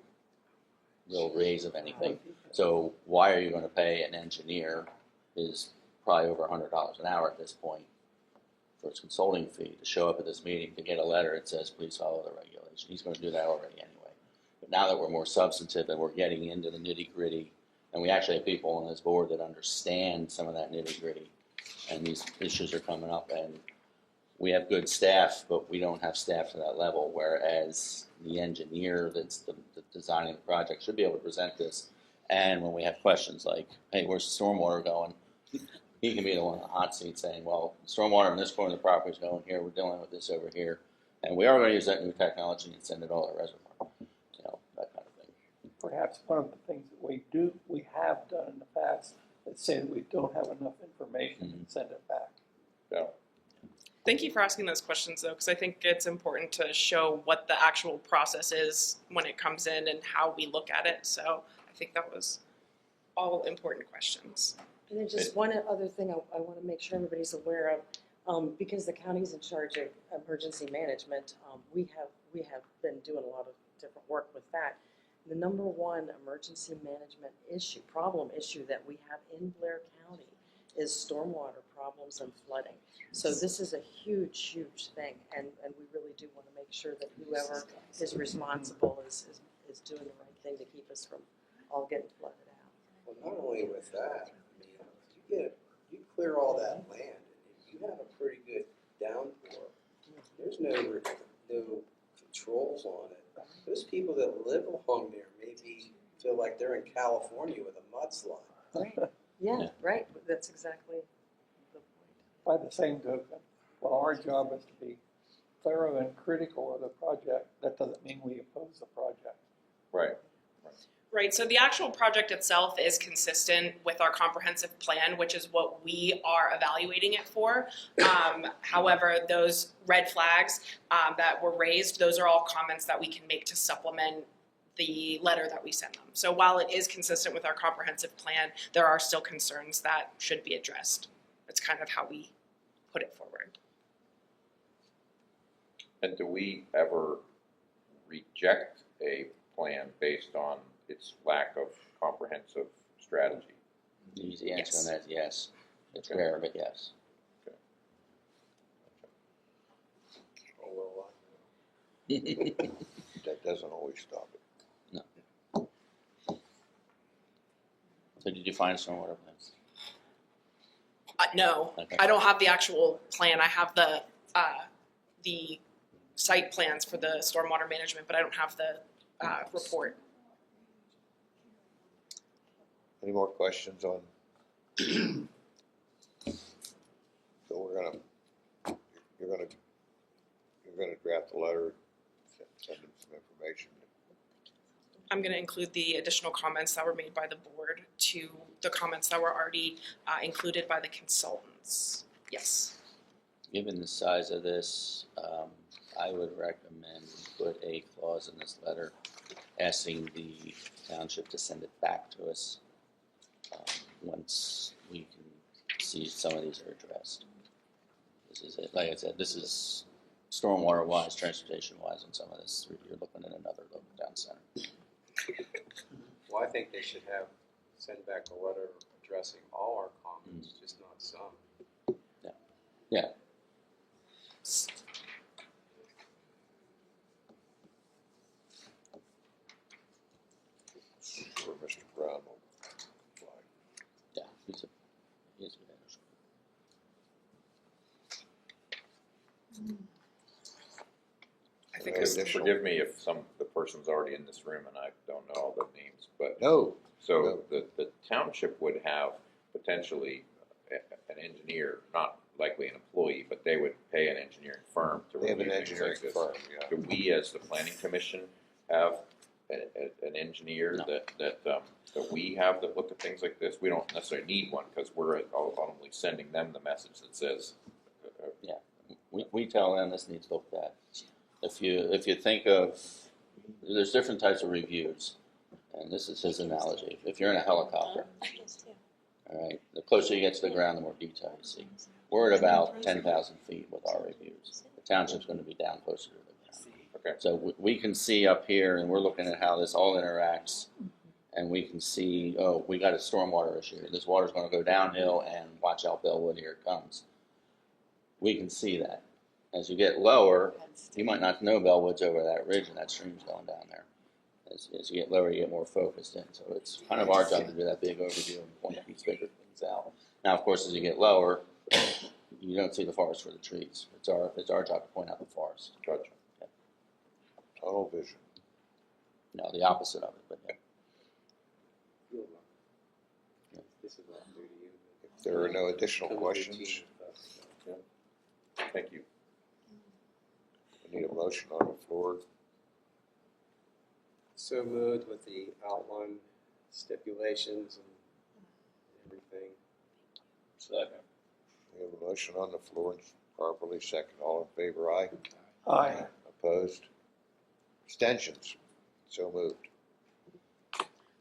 real raise of anything. So why are you going to pay an engineer is probably over $100 an hour at this point for his consulting fee to show up at this meeting to get a letter that says, please follow the regulation. He's going to do that already anyway. But now that we're more substantive and we're getting into the nitty gritty, and we actually have people on this board that understand some of that nitty gritty, and these issues are coming up, and we have good staff, but we don't have staff to that level, whereas the engineer that's designing the project should be able to present this. And when we have questions like, hey, where's the stormwater going? He can be the one in the hot seat saying, well, stormwater in this corner of the property is going here, we're dealing with this over here, and we are going to use that new technology and send it all to the reservoir. That kind of thing. Perhaps one of the things that we have done in the past is say that we don't have enough information and send it back. Yeah. Thank you for asking those questions, though, because I think it's important to show what the actual process is when it comes in and how we look at it. So I think that was all important questions. And then just one other thing I want to make sure everybody's aware of, because the county's in charge of emergency management, we have been doing a lot of different work with that. The number one emergency management problem issue that we have in Blair County is stormwater problems and flooding. So this is a huge, huge thing, and we really do want to make sure that whoever is responsible is doing the right thing to keep us from all getting flooded out. Well, not only with that, I mean, you clear all that land, and if you have a pretty good downpour, there's no controls on it. Those people that live along there maybe feel like they're in California with a mudslide. Right. Yeah, right. That's exactly the point. By the same token, while our job is to be thorough and critical of the project, that doesn't mean we oppose the project. Right. Right, so the actual project itself is consistent with our comprehensive plan, which is what we are evaluating it for. However, those red flags that were raised, those are all comments that we can make to supplement the letter that we send them. So while it is consistent with our comprehensive plan, there are still concerns that should be addressed. That's kind of how we put it forward. And do we ever reject a plan based on its lack of comprehensive strategy? The easy answer on that is yes. It's rare, but yes. Oh, well, that doesn't always stop it. So did you find stormwater plans? No, Okay. I don't have the actual plan. I have the site plans for the stormwater management, but I don't have the report. Any more questions on? So you're gonna draft a letter, send them some information. I'm going to include the additional comments that were made by the board to the comments that were already included by the consultants. Yes. Given the size of this, I would recommend we put a clause in this letter asking the township to send it back to us once we can see some of these are addressed. This is it. Like I said, this is stormwater wise, transportation wise, and some of this, you're looking at another look down center. Well, I think they should send back a letter addressing all our comments, just not some. Yeah. Sure, Mr. Brown will apply. Yeah, he's a good manager. I think Any it's, additional- Forgive me if the person's already in this room and I don't know all the names, but No, so the township would have potentially an engineer, not likely an employee, but they would pay an engineering firm to they have review an things engineering like this. firm, yeah. Do we, as the planning commission, have an engineer No. that we have that look at things like this? We don't necessarily need one because we're ultimately sending them the message that says, We tell them this needs looked at. If you think of, there's different types of reviews, and this is his analogy. If you're in a helicopter, all right, the closer you get to the ground, the more detail you see. We're at about 10,000 feet with our reviews. The township's going to be down closer to the ground. okay, So we can see up here, and we're looking at how this all interacts, and we can see, oh, we got a stormwater issue here. This water's going to go downhill, and watch out, Bellwood, here it comes. We can see that. As you get lower, you might not know Bellwood's over that ridge and that stream's going down there. As you get lower, you get more focused in. So it's kind of our job to do that big overview and point these bigger things out. Now, of course, as you get lower, you don't see the forest for the trees. It's our job to point out the forest. gotcha. Tunnel vision. No, the opposite of it, but yeah. This is what I'm doing to you. If there are no additional questions, Thank you. we need a motion on the floor. So moved with the outline stipulations and everything. Second. We have a motion on the floor, and properly second. All in favor, aye? Aye. Opposed? Abstentions? So moved.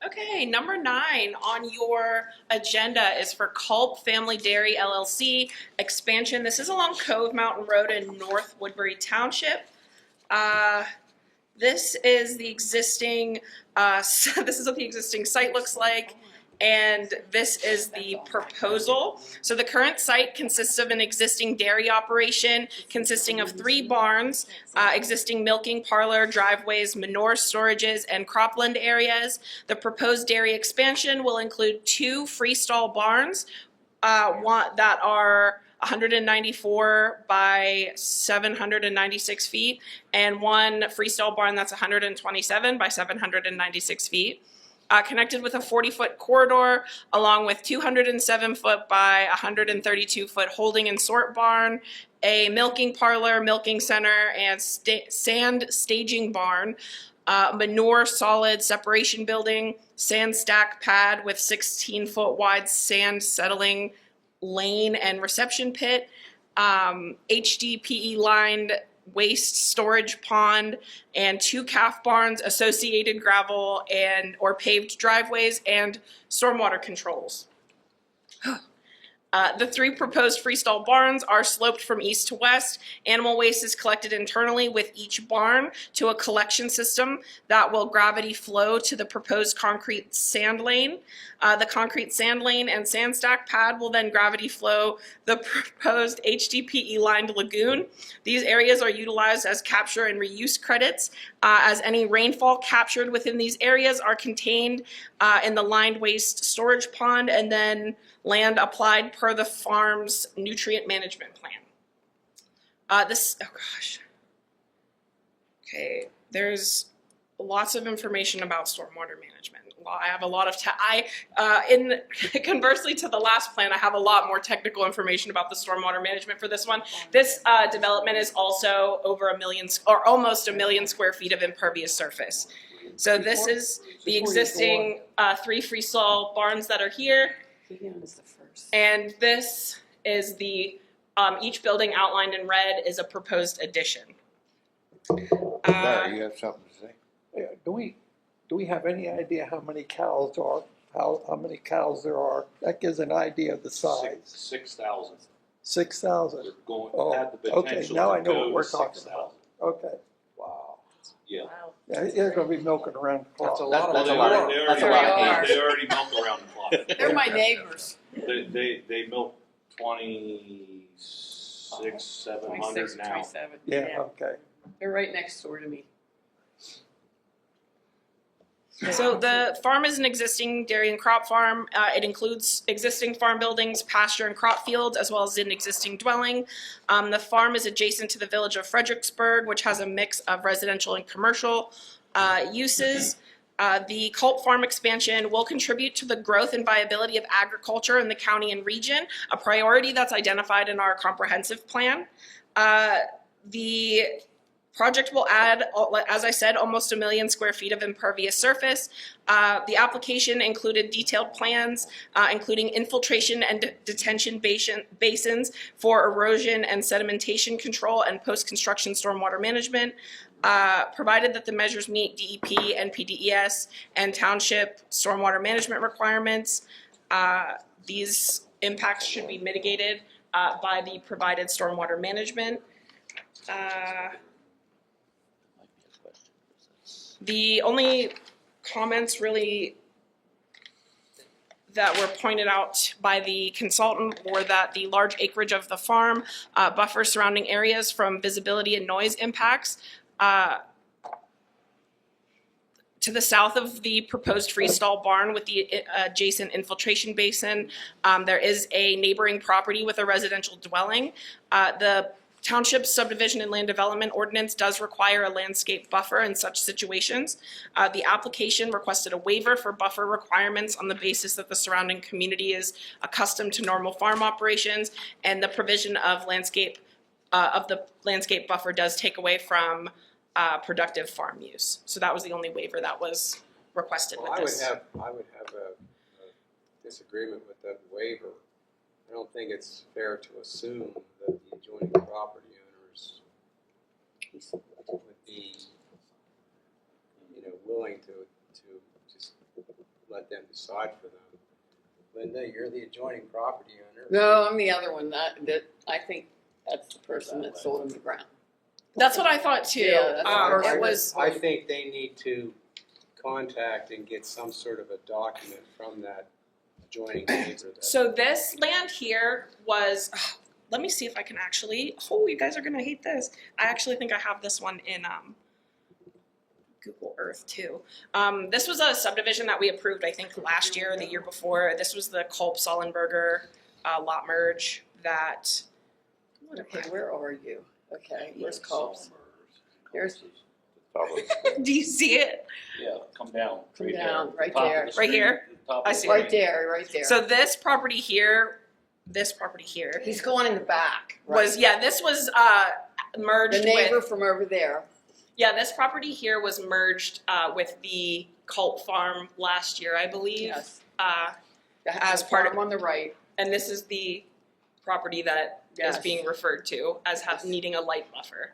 okay, number 9 on your agenda is for Culp Family Dairy LLC expansion. This is along Cove Mountain Road in North Woodbury Township. This is the existing, this is what the existing site looks like, and this is the proposal. So the current site consists of an existing dairy operation consisting of 3 barns, existing milking parlor, driveways, manure storages, and cropland areas. The proposed dairy expansion will include 2 freestall barns, one that are 194 by 796 feet, and one freestall barn that's 127 by 796 feet. Connected with a 40-foot corridor, along with 207-foot by 132-foot holding and sort barn, a milking parlor, milking center, and sand staging barn, manure solid separation building, sand stack pad with 16-foot wide sand settling lane and reception pit, HDPE lined waste storage pond, and 2 calf barns, associated gravel and or paved driveways, and stormwater controls. The 3 proposed freestall barns are sloped from east to west. Animal waste is collected internally with each barn to a collection system that will gravity flow to the proposed concrete sand lane. The concrete sand lane and sand stack pad will then gravity flow the proposed HDPE lined lagoon. These areas are utilized as capture and reuse credits, as any rainfall captured within these areas are contained in the lined waste storage pond and then land applied per the farm's nutrient management plan. Okay, there's lots of information about stormwater management. Well, I have a lot of, conversely to the last plan, I have a lot more technical information about the stormwater management for this one. This development is also over almost a million square feet of impervious surface. So this is the existing 3 freestall barns that are here. And this is the, each building outlined in red is a proposed addition. Larry, you have something to say? Yeah, do we have any idea how many cows there are? That gives an idea of the size. 6,000. 6,000. They're going, Oh, had the okay, potential now to I know go what we're to talking 6,000. about. Okay, Wow. Yeah. Wow. yeah, they're gonna be milking around the clock. That's a lot That's of a lot of- water. that's a lot of hands. They already milk around the clock. They're my neighbors. They milk 26, 700 26, now. 27. Yeah, okay. They're right next door to me. So the farm is an existing dairy and crop farm. It includes existing farm buildings, pasture and crop fields, as well as an existing dwelling. The farm is adjacent to the village of Fredericksburg, which has a mix of residential and commercial uses. The Culp Farm expansion will contribute to the growth and viability of agriculture in the county and region, a priority that's identified in our comprehensive plan. The project will add, as I said, almost 1 million square feet of impervious surface. The application included detailed plans, including infiltration and detention basins for erosion and sedimentation control and post-construction stormwater management. Provided that the measures meet DEP, NPDES, and township stormwater management requirements, these impacts should be mitigated by the provided stormwater management. The only comments really that were pointed out by the consultant were that the large acreage of the farm buffers surrounding areas from visibility and noise impacts. To the south of the proposed freestall barn with the adjacent infiltration basin, there is a neighboring property with a residential dwelling. The Township subdivision and land development ordinance does require a landscape buffer in such situations. The application requested a waiver for buffer requirements on the basis that the surrounding community is accustomed to normal farm operations, and the provision of the landscape buffer does take away from productive farm use. So that was the only waiver that was requested Well, with this. I would have a disagreement with that waiver. I don't think it's fair to assume that the adjoining property owners would be, willing to just let them decide for them. Linda, you're the adjoining property owner. No, I'm the other one. That I think that's the person that sold him the ground. That's what I thought too. Yeah, that's It was. I think they need to contact and get some sort of a document from that adjoining neighbor. So this land here was, let me see if I can actually, you guys are gonna hate this. I actually think I have this one in Google Earth too. This was a subdivision that we approved, I think last year or the year before. This was the Culp Sollenberger lot merge that. Okay, where are you? Okay, where's Culp's? There's, Do you see it? Yeah, come down. Come down, right Top of there. the street, Right here? top of I the see. right street. there, right there. So this property here He's going in the back. was, this was merged The neighbor with, from over there. this property here was merged with the Culp farm last year, I believe. Yes. As The part of- farm on the right. And this is the property that is Yes. being referred to as needing a light buffer.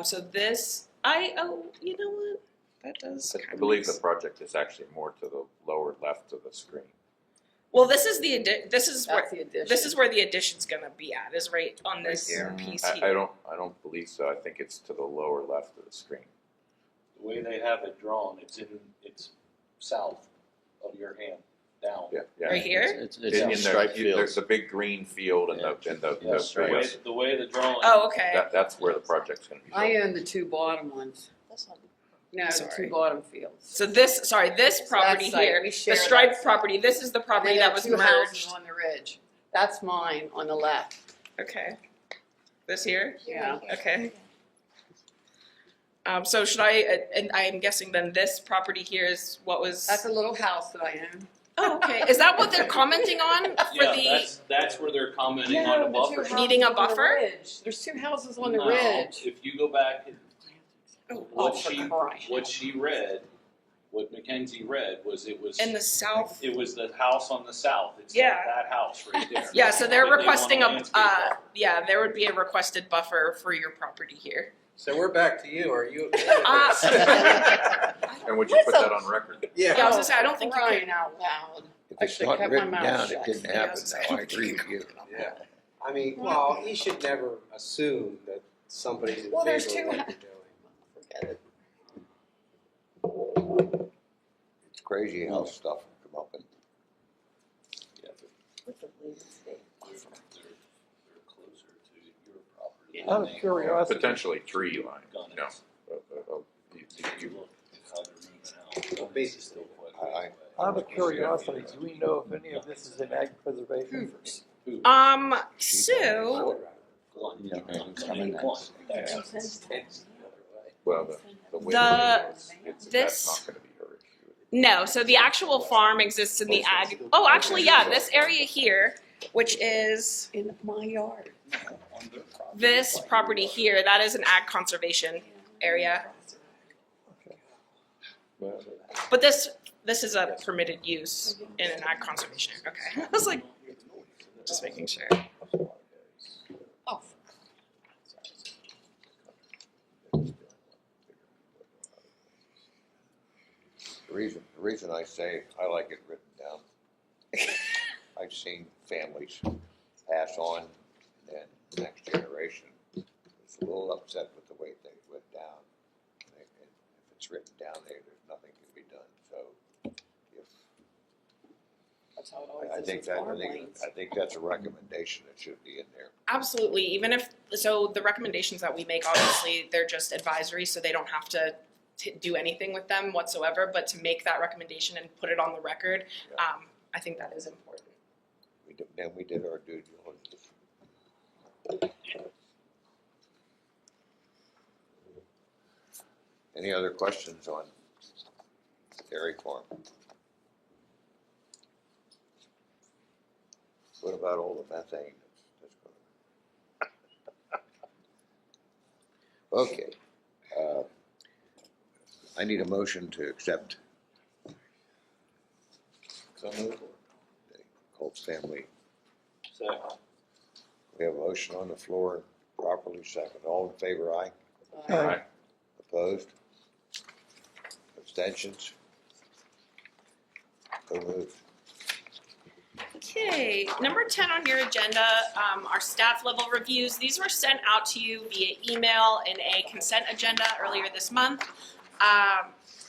So this, you know what? That does I kind of believe the project is actually more to the lower left of the screen. Well, this is the this is where That's the addition. this is where the addition's gonna be at, is right on this here. piece I here. don't believe so. I think it's to the lower left of the screen. The way they have it drawn, it's south of your hand, down. Yeah, yeah. Right here? It's In the, striped there's fields. a big green field and Yeah. the stripes. yes, The way the drawing. Oh, okay. that's where the project's gonna be. I own the two bottom ones. That's not. No, the Sorry. two bottom fields. So this property That site, here, we the share that striped site. property, this is the property And then that was there are two houses merged. on the ridge. That's mine on the left. Okay. This here? Yeah. Okay. So should I, and I'm guessing then this property here is what was, That's a little house that I own. oh, okay. Is that what they're commenting on for Yeah, that's where they're commenting on the No, the two buffer. houses Needing a on the buffer? ridge. There's two houses on the No, ridge. if you go back, Oh, what for she, crying what out she read, what Mackenzie read was it was. in the south? It was the house on the south. It's Yeah. that house right there. Yeah, so they're They want requesting landscape buffer. yeah, there would be a requested buffer for your property here. So we're back to you. Are you okay? And would you put that on record? Yeah, I was gonna say, I don't think you crying can. out loud. If I it's should've not kept my written mouth down, it shut. didn't Yeah, I happen. was Now, like, I agree with you. Yeah. I mean, well, you should never assume that somebody's in Well, there's favor of two what ha- you're doing. Forget it. It's crazy how stuff can come up and What's the legal state? They're closer to your property. Out of than they are curiosity. Potentially tree line, Gunners. no. If you look at how they're moving out, Well, Gunners is still quite a ways away. Out of curiosity, do we know if any of this is in ag preservation? Who? So, Glenn. Yeah, it's coming One. next. Well, the wind that's this- not gonna be her issue. no, so the actual farm exists in the ag, oh, actually, yeah, this area here, which is In my yard. this property here, that is an ag conservation area. But this is a permitted use in an ag conservation, okay. I was like, just making sure. Oh, the reason I say I like it written down. I've seen families pass on, and then the next generation is a little upset with the way things went down. And if it's written down there, there's nothing can be done, so if, that's how it always I is think with that, farm lanes. I think that's a recommendation that should be in there. Absolutely, even if, so the recommendations that we make, obviously, they're just advisory, so they don't have to do anything with them whatsoever, but to make that recommendation and put it on the record, I think that is important. We did our due diligence. Any other questions on dairy farm? What about all the methane that's going? Okay, I need a motion to accept So moved. the Colts family. Second. We have a motion on the floor, properly second. All in favor, aye? Uh, Right. Opposed? Abstentions? So moved. Okay, number 10 on your agenda, our staff level reviews. These were sent out to you via email in a consent agenda earlier this month.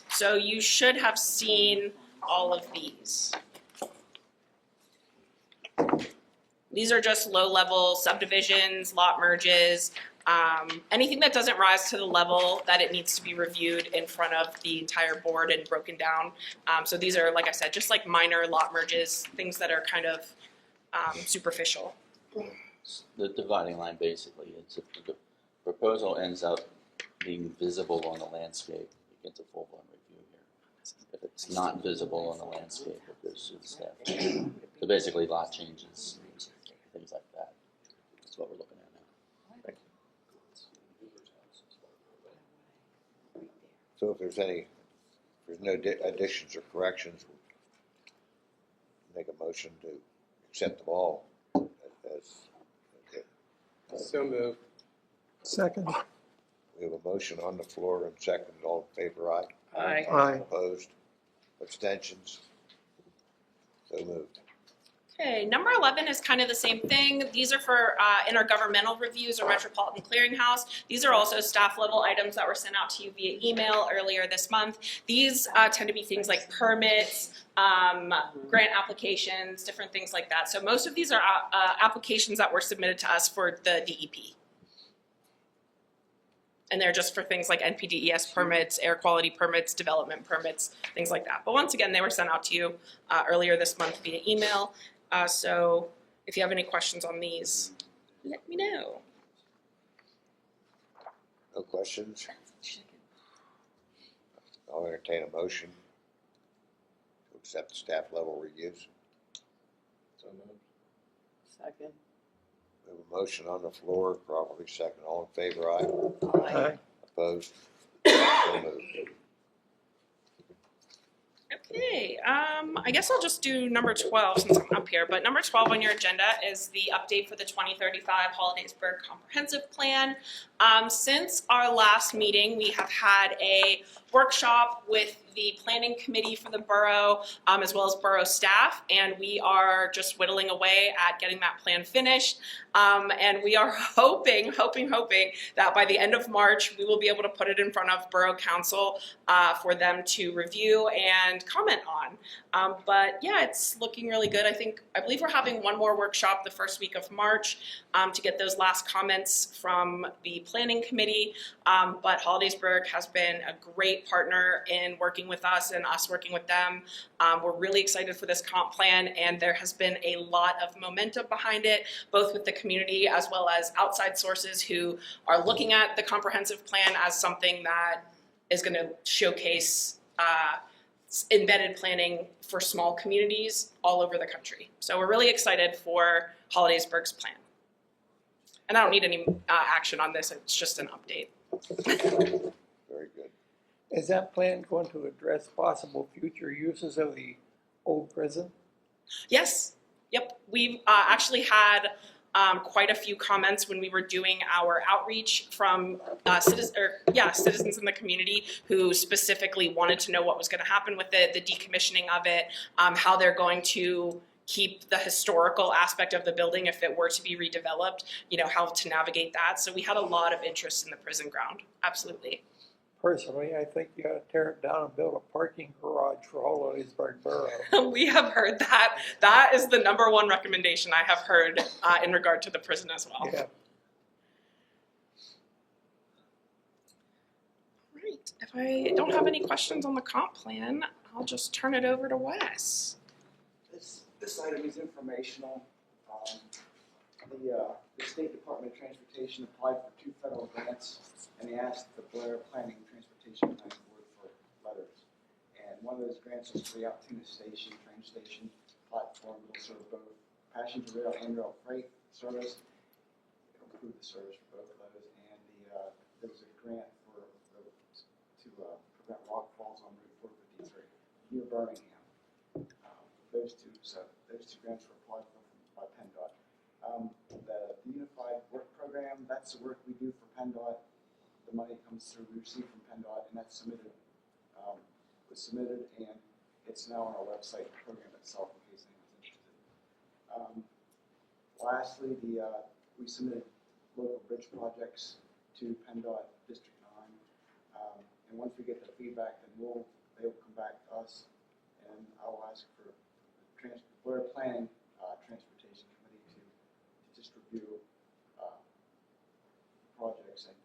So you should have seen all of these. These are just low-level subdivisions, lot merges, anything that doesn't rise to the level that it needs to be reviewed in front of the entire board and broken down. So these are, like I said, just like minor lot merges, things that are kind of superficial. The dividing line, basically, it's if the proposal ends up being visible on the landscape, it gets a full-blown review here. If it's not visible on the landscape, it goes to the staff. So basically, lot changes, things like that. That's what we're looking at now. So if there's no additions or corrections, make a motion to accept them all as So moved. Second, we have a motion on the floor and second. All in favor, aye? Aye. aye. Opposed? Abstentions? So moved. Okay, number 11 is kind of the same thing. These are for intergovernmental reviews or Metropolitan Clearinghouse. These are also staff level items that were sent out to you via email earlier this month. These tend to be things like permits, grant applications, different things like that. So most of these are applications that were submitted to us for the DEP. And they're just for things like NPDES permits, air quality permits, development permits, things like that. But once again, they were sent out to you earlier this month via email. So if you have any questions on these, let me know. No questions? I'll entertain a motion to accept the staff level reviews. Second. We have a motion on the floor, properly second. All in favor, aye. Aye. Opposed? So moved. Okay, I guess I'll just do number 12 since I'm up here. But number 12 on your agenda is the update for the 2035 Hollidaysburg Comprehensive Plan. Since our last meeting, we have had a workshop with the planning committee for the borough, as well as borough staff, and we are just whittling away at getting that plan finished. And we are hoping that by the end of March, we will be able to put it in front of borough council for them to review and comment on. But yeah, it's looking really good. I believe we're having one more workshop the first week of March to get those last comments from the planning committee. But Hollidaysburg has been a great partner in working with us and us working with them. We're really excited for this comp plan, and there has been a lot of momentum behind it, both with the community as well as outside sources who are looking at the comprehensive plan as something that is going to showcase embedded planning for small communities all over the country. So we're really excited for Hollidaysburg's plan. And I don't need any action on this, it's just an update. Very good. Is that plan going to address possible future uses of the old prison? Yes, yep. We've actually had quite a few comments when we were doing our outreach from citizens in the community who specifically wanted to know what was going to happen with it, the decommissioning of it, how they're going to keep the historical aspect of the building if it were to be redeveloped, how to navigate that. So we had a lot of interest in the prison ground, absolutely. Personally, I think you ought to tear it down and build a parking garage for Hollidaysburg Borough. We have heard that. That is the number one recommendation I have heard in regard to the prison as well. Yeah. Right. If I don't have any questions on the comp plan, I'll just turn it over to Wes. This item is informational. The State Department of Transportation applied for 2 federal grants, and they asked the Blair Planning and Transportation Planning Board for letters. And one of those grants was for the Altoona Station, train station platform. It'll serve both passenger rail and rail freight service. It'll improve the service for both of those. And there was a grant to prevent rock falls on Route 453 near Birmingham. Those two grants were applied for by PennDOT. The Unified Work Program, that's the work we do for PennDOT. The money comes through, we receive from PennDOT, and that's submitted, was submitted, and it's now on our website, the program itself, in case anyone's interested. Lastly, we submitted local bridge projects to PennDOT District 9, and once we get the feedback, then they'll come back to us, and I'll ask for the Blair Planning Transportation Committee to just review projects. And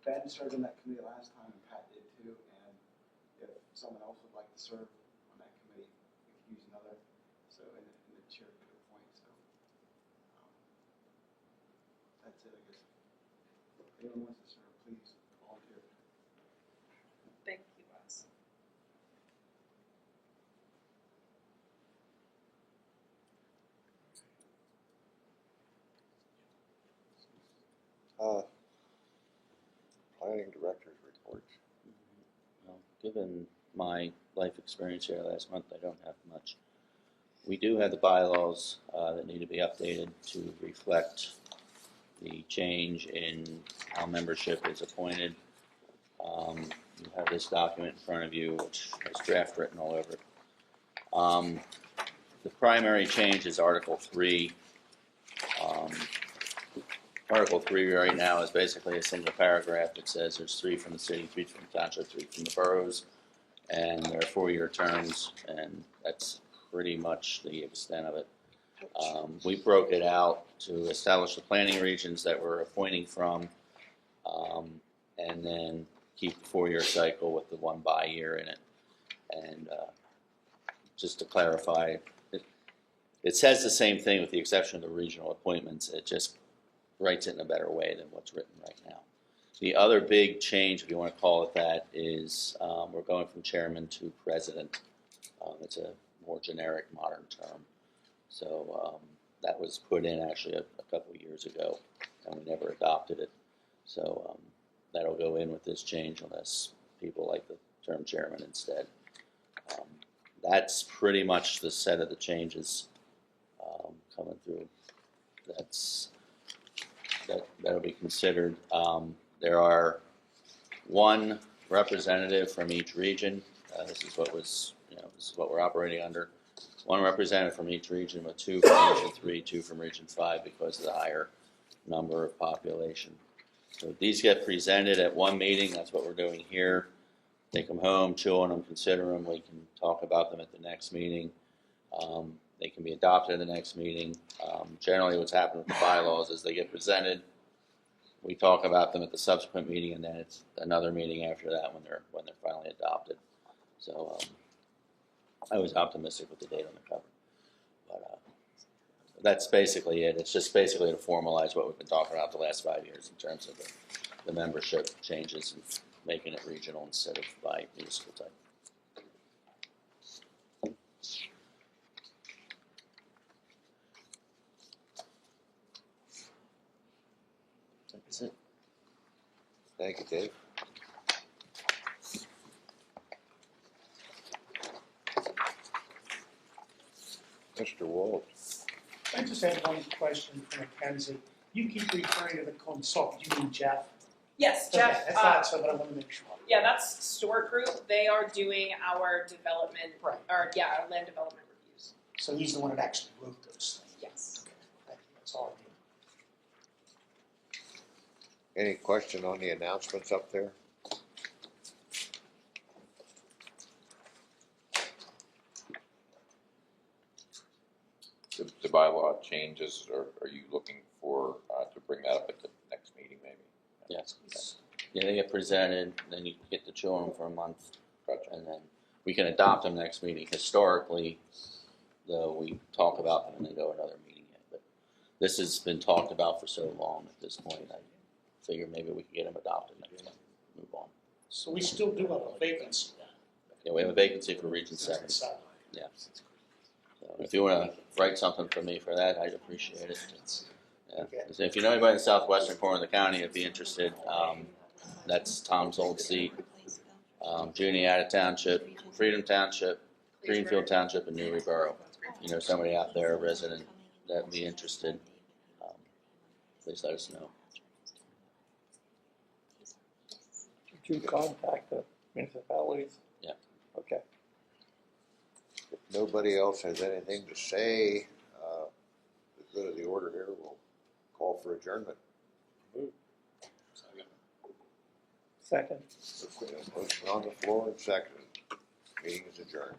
Ben served on that committee last time, and Pat did too. And if someone else would like to serve on that committee, we could use another. So, and the chair could appoint. So, that's it, I guess. If anyone wants to serve, please volunteer. Thank you, Wes. Planning director's report. Well, given my life experience here last month, I don't have much. We do have the bylaws that need to be updated to reflect the change in how membership is appointed. You have this document in front of you, which has draft written all over it. the primary change is Article 3. Article 3 right now is basically a single paragraph that says there's 3 from the city, 3 from the township, 3 from the boroughs, and they're 4-year terms, and that's pretty much the extent of it. We broke it out to establish the planning regions that we're appointing from, and then keep the 4-year cycle with the 1 by-year in it. And just to clarify, it says the same thing with the exception of the regional appointments. It just writes it in a better way than what's written right now. The other big change, if you want to call it that, is we're going from chairman to president. It's a more generic modern term. So that was put in actually a couple of years ago, and we never adopted it. So that'll go in with this change unless people like the term chairman instead. That's pretty much the set of the changes coming through. That'll be considered. There are 1 representative from each region. This is what we're operating under. 1 representative from each region, with 2 from Region 3, 2 from Region 5 because of the higher number of population. So these get presented at 1 meeting. That's what we're doing here. Take them home, chew on them, consider them. We can talk about them at the next meeting. They can be adopted at the next meeting. Generally what's happened with the bylaws is they get presented. We talk about them at the subsequent meeting, and then it's another meeting after that when they're finally adopted. So I was optimistic with the date on the cover. But that's basically it. It's just basically to formalize what we've been talking about the last 5 years in terms of the membership changes and making it regional instead of by municipal type. That's it. Thank you, Dave. Mr. Walt. I just had one question for Mackenzie. You keep referring to the consultant, you mean Jeff? Yes, Okay, Jeff. I thought so, but I want to make sure. Yeah, that's Stewart Group. They are doing our development, Right. our land development reviews. So he's the one that actually wrote those things? Yes. Okay, thank you, that's all I need. Any question on the announcements up there? The bylaw changes, or are you looking for to bring that up at the next meeting maybe? Yes. Yeah, they get presented, then you get to chew on them for a month, Gotcha. and then we can adopt them next meeting. Historically, though, we talk about them and then go another meeting yet. But this has been talked about for so long at this point, I figure maybe we can get them adopted next month, move on. So we still do have a vacancy then? Yeah, we have a vacancy for Region 7. Yeah. So if you want to write something for me for that, I'd appreciate it. Yeah. So if you know anybody in the southwestern corner of the county that'd be interested, that's Tom's old seat. Juniata Township, Freedom Township, Greenfield Township, and Newry Borough. You know somebody out there, a resident, that'd be interested, please let us know. Did you contact the municipalities? Yeah. Okay. If nobody else has anything to say, the good of the order here, we'll call for adjournment. Second. Motion on the floor and seconded. Meeting is adjourned.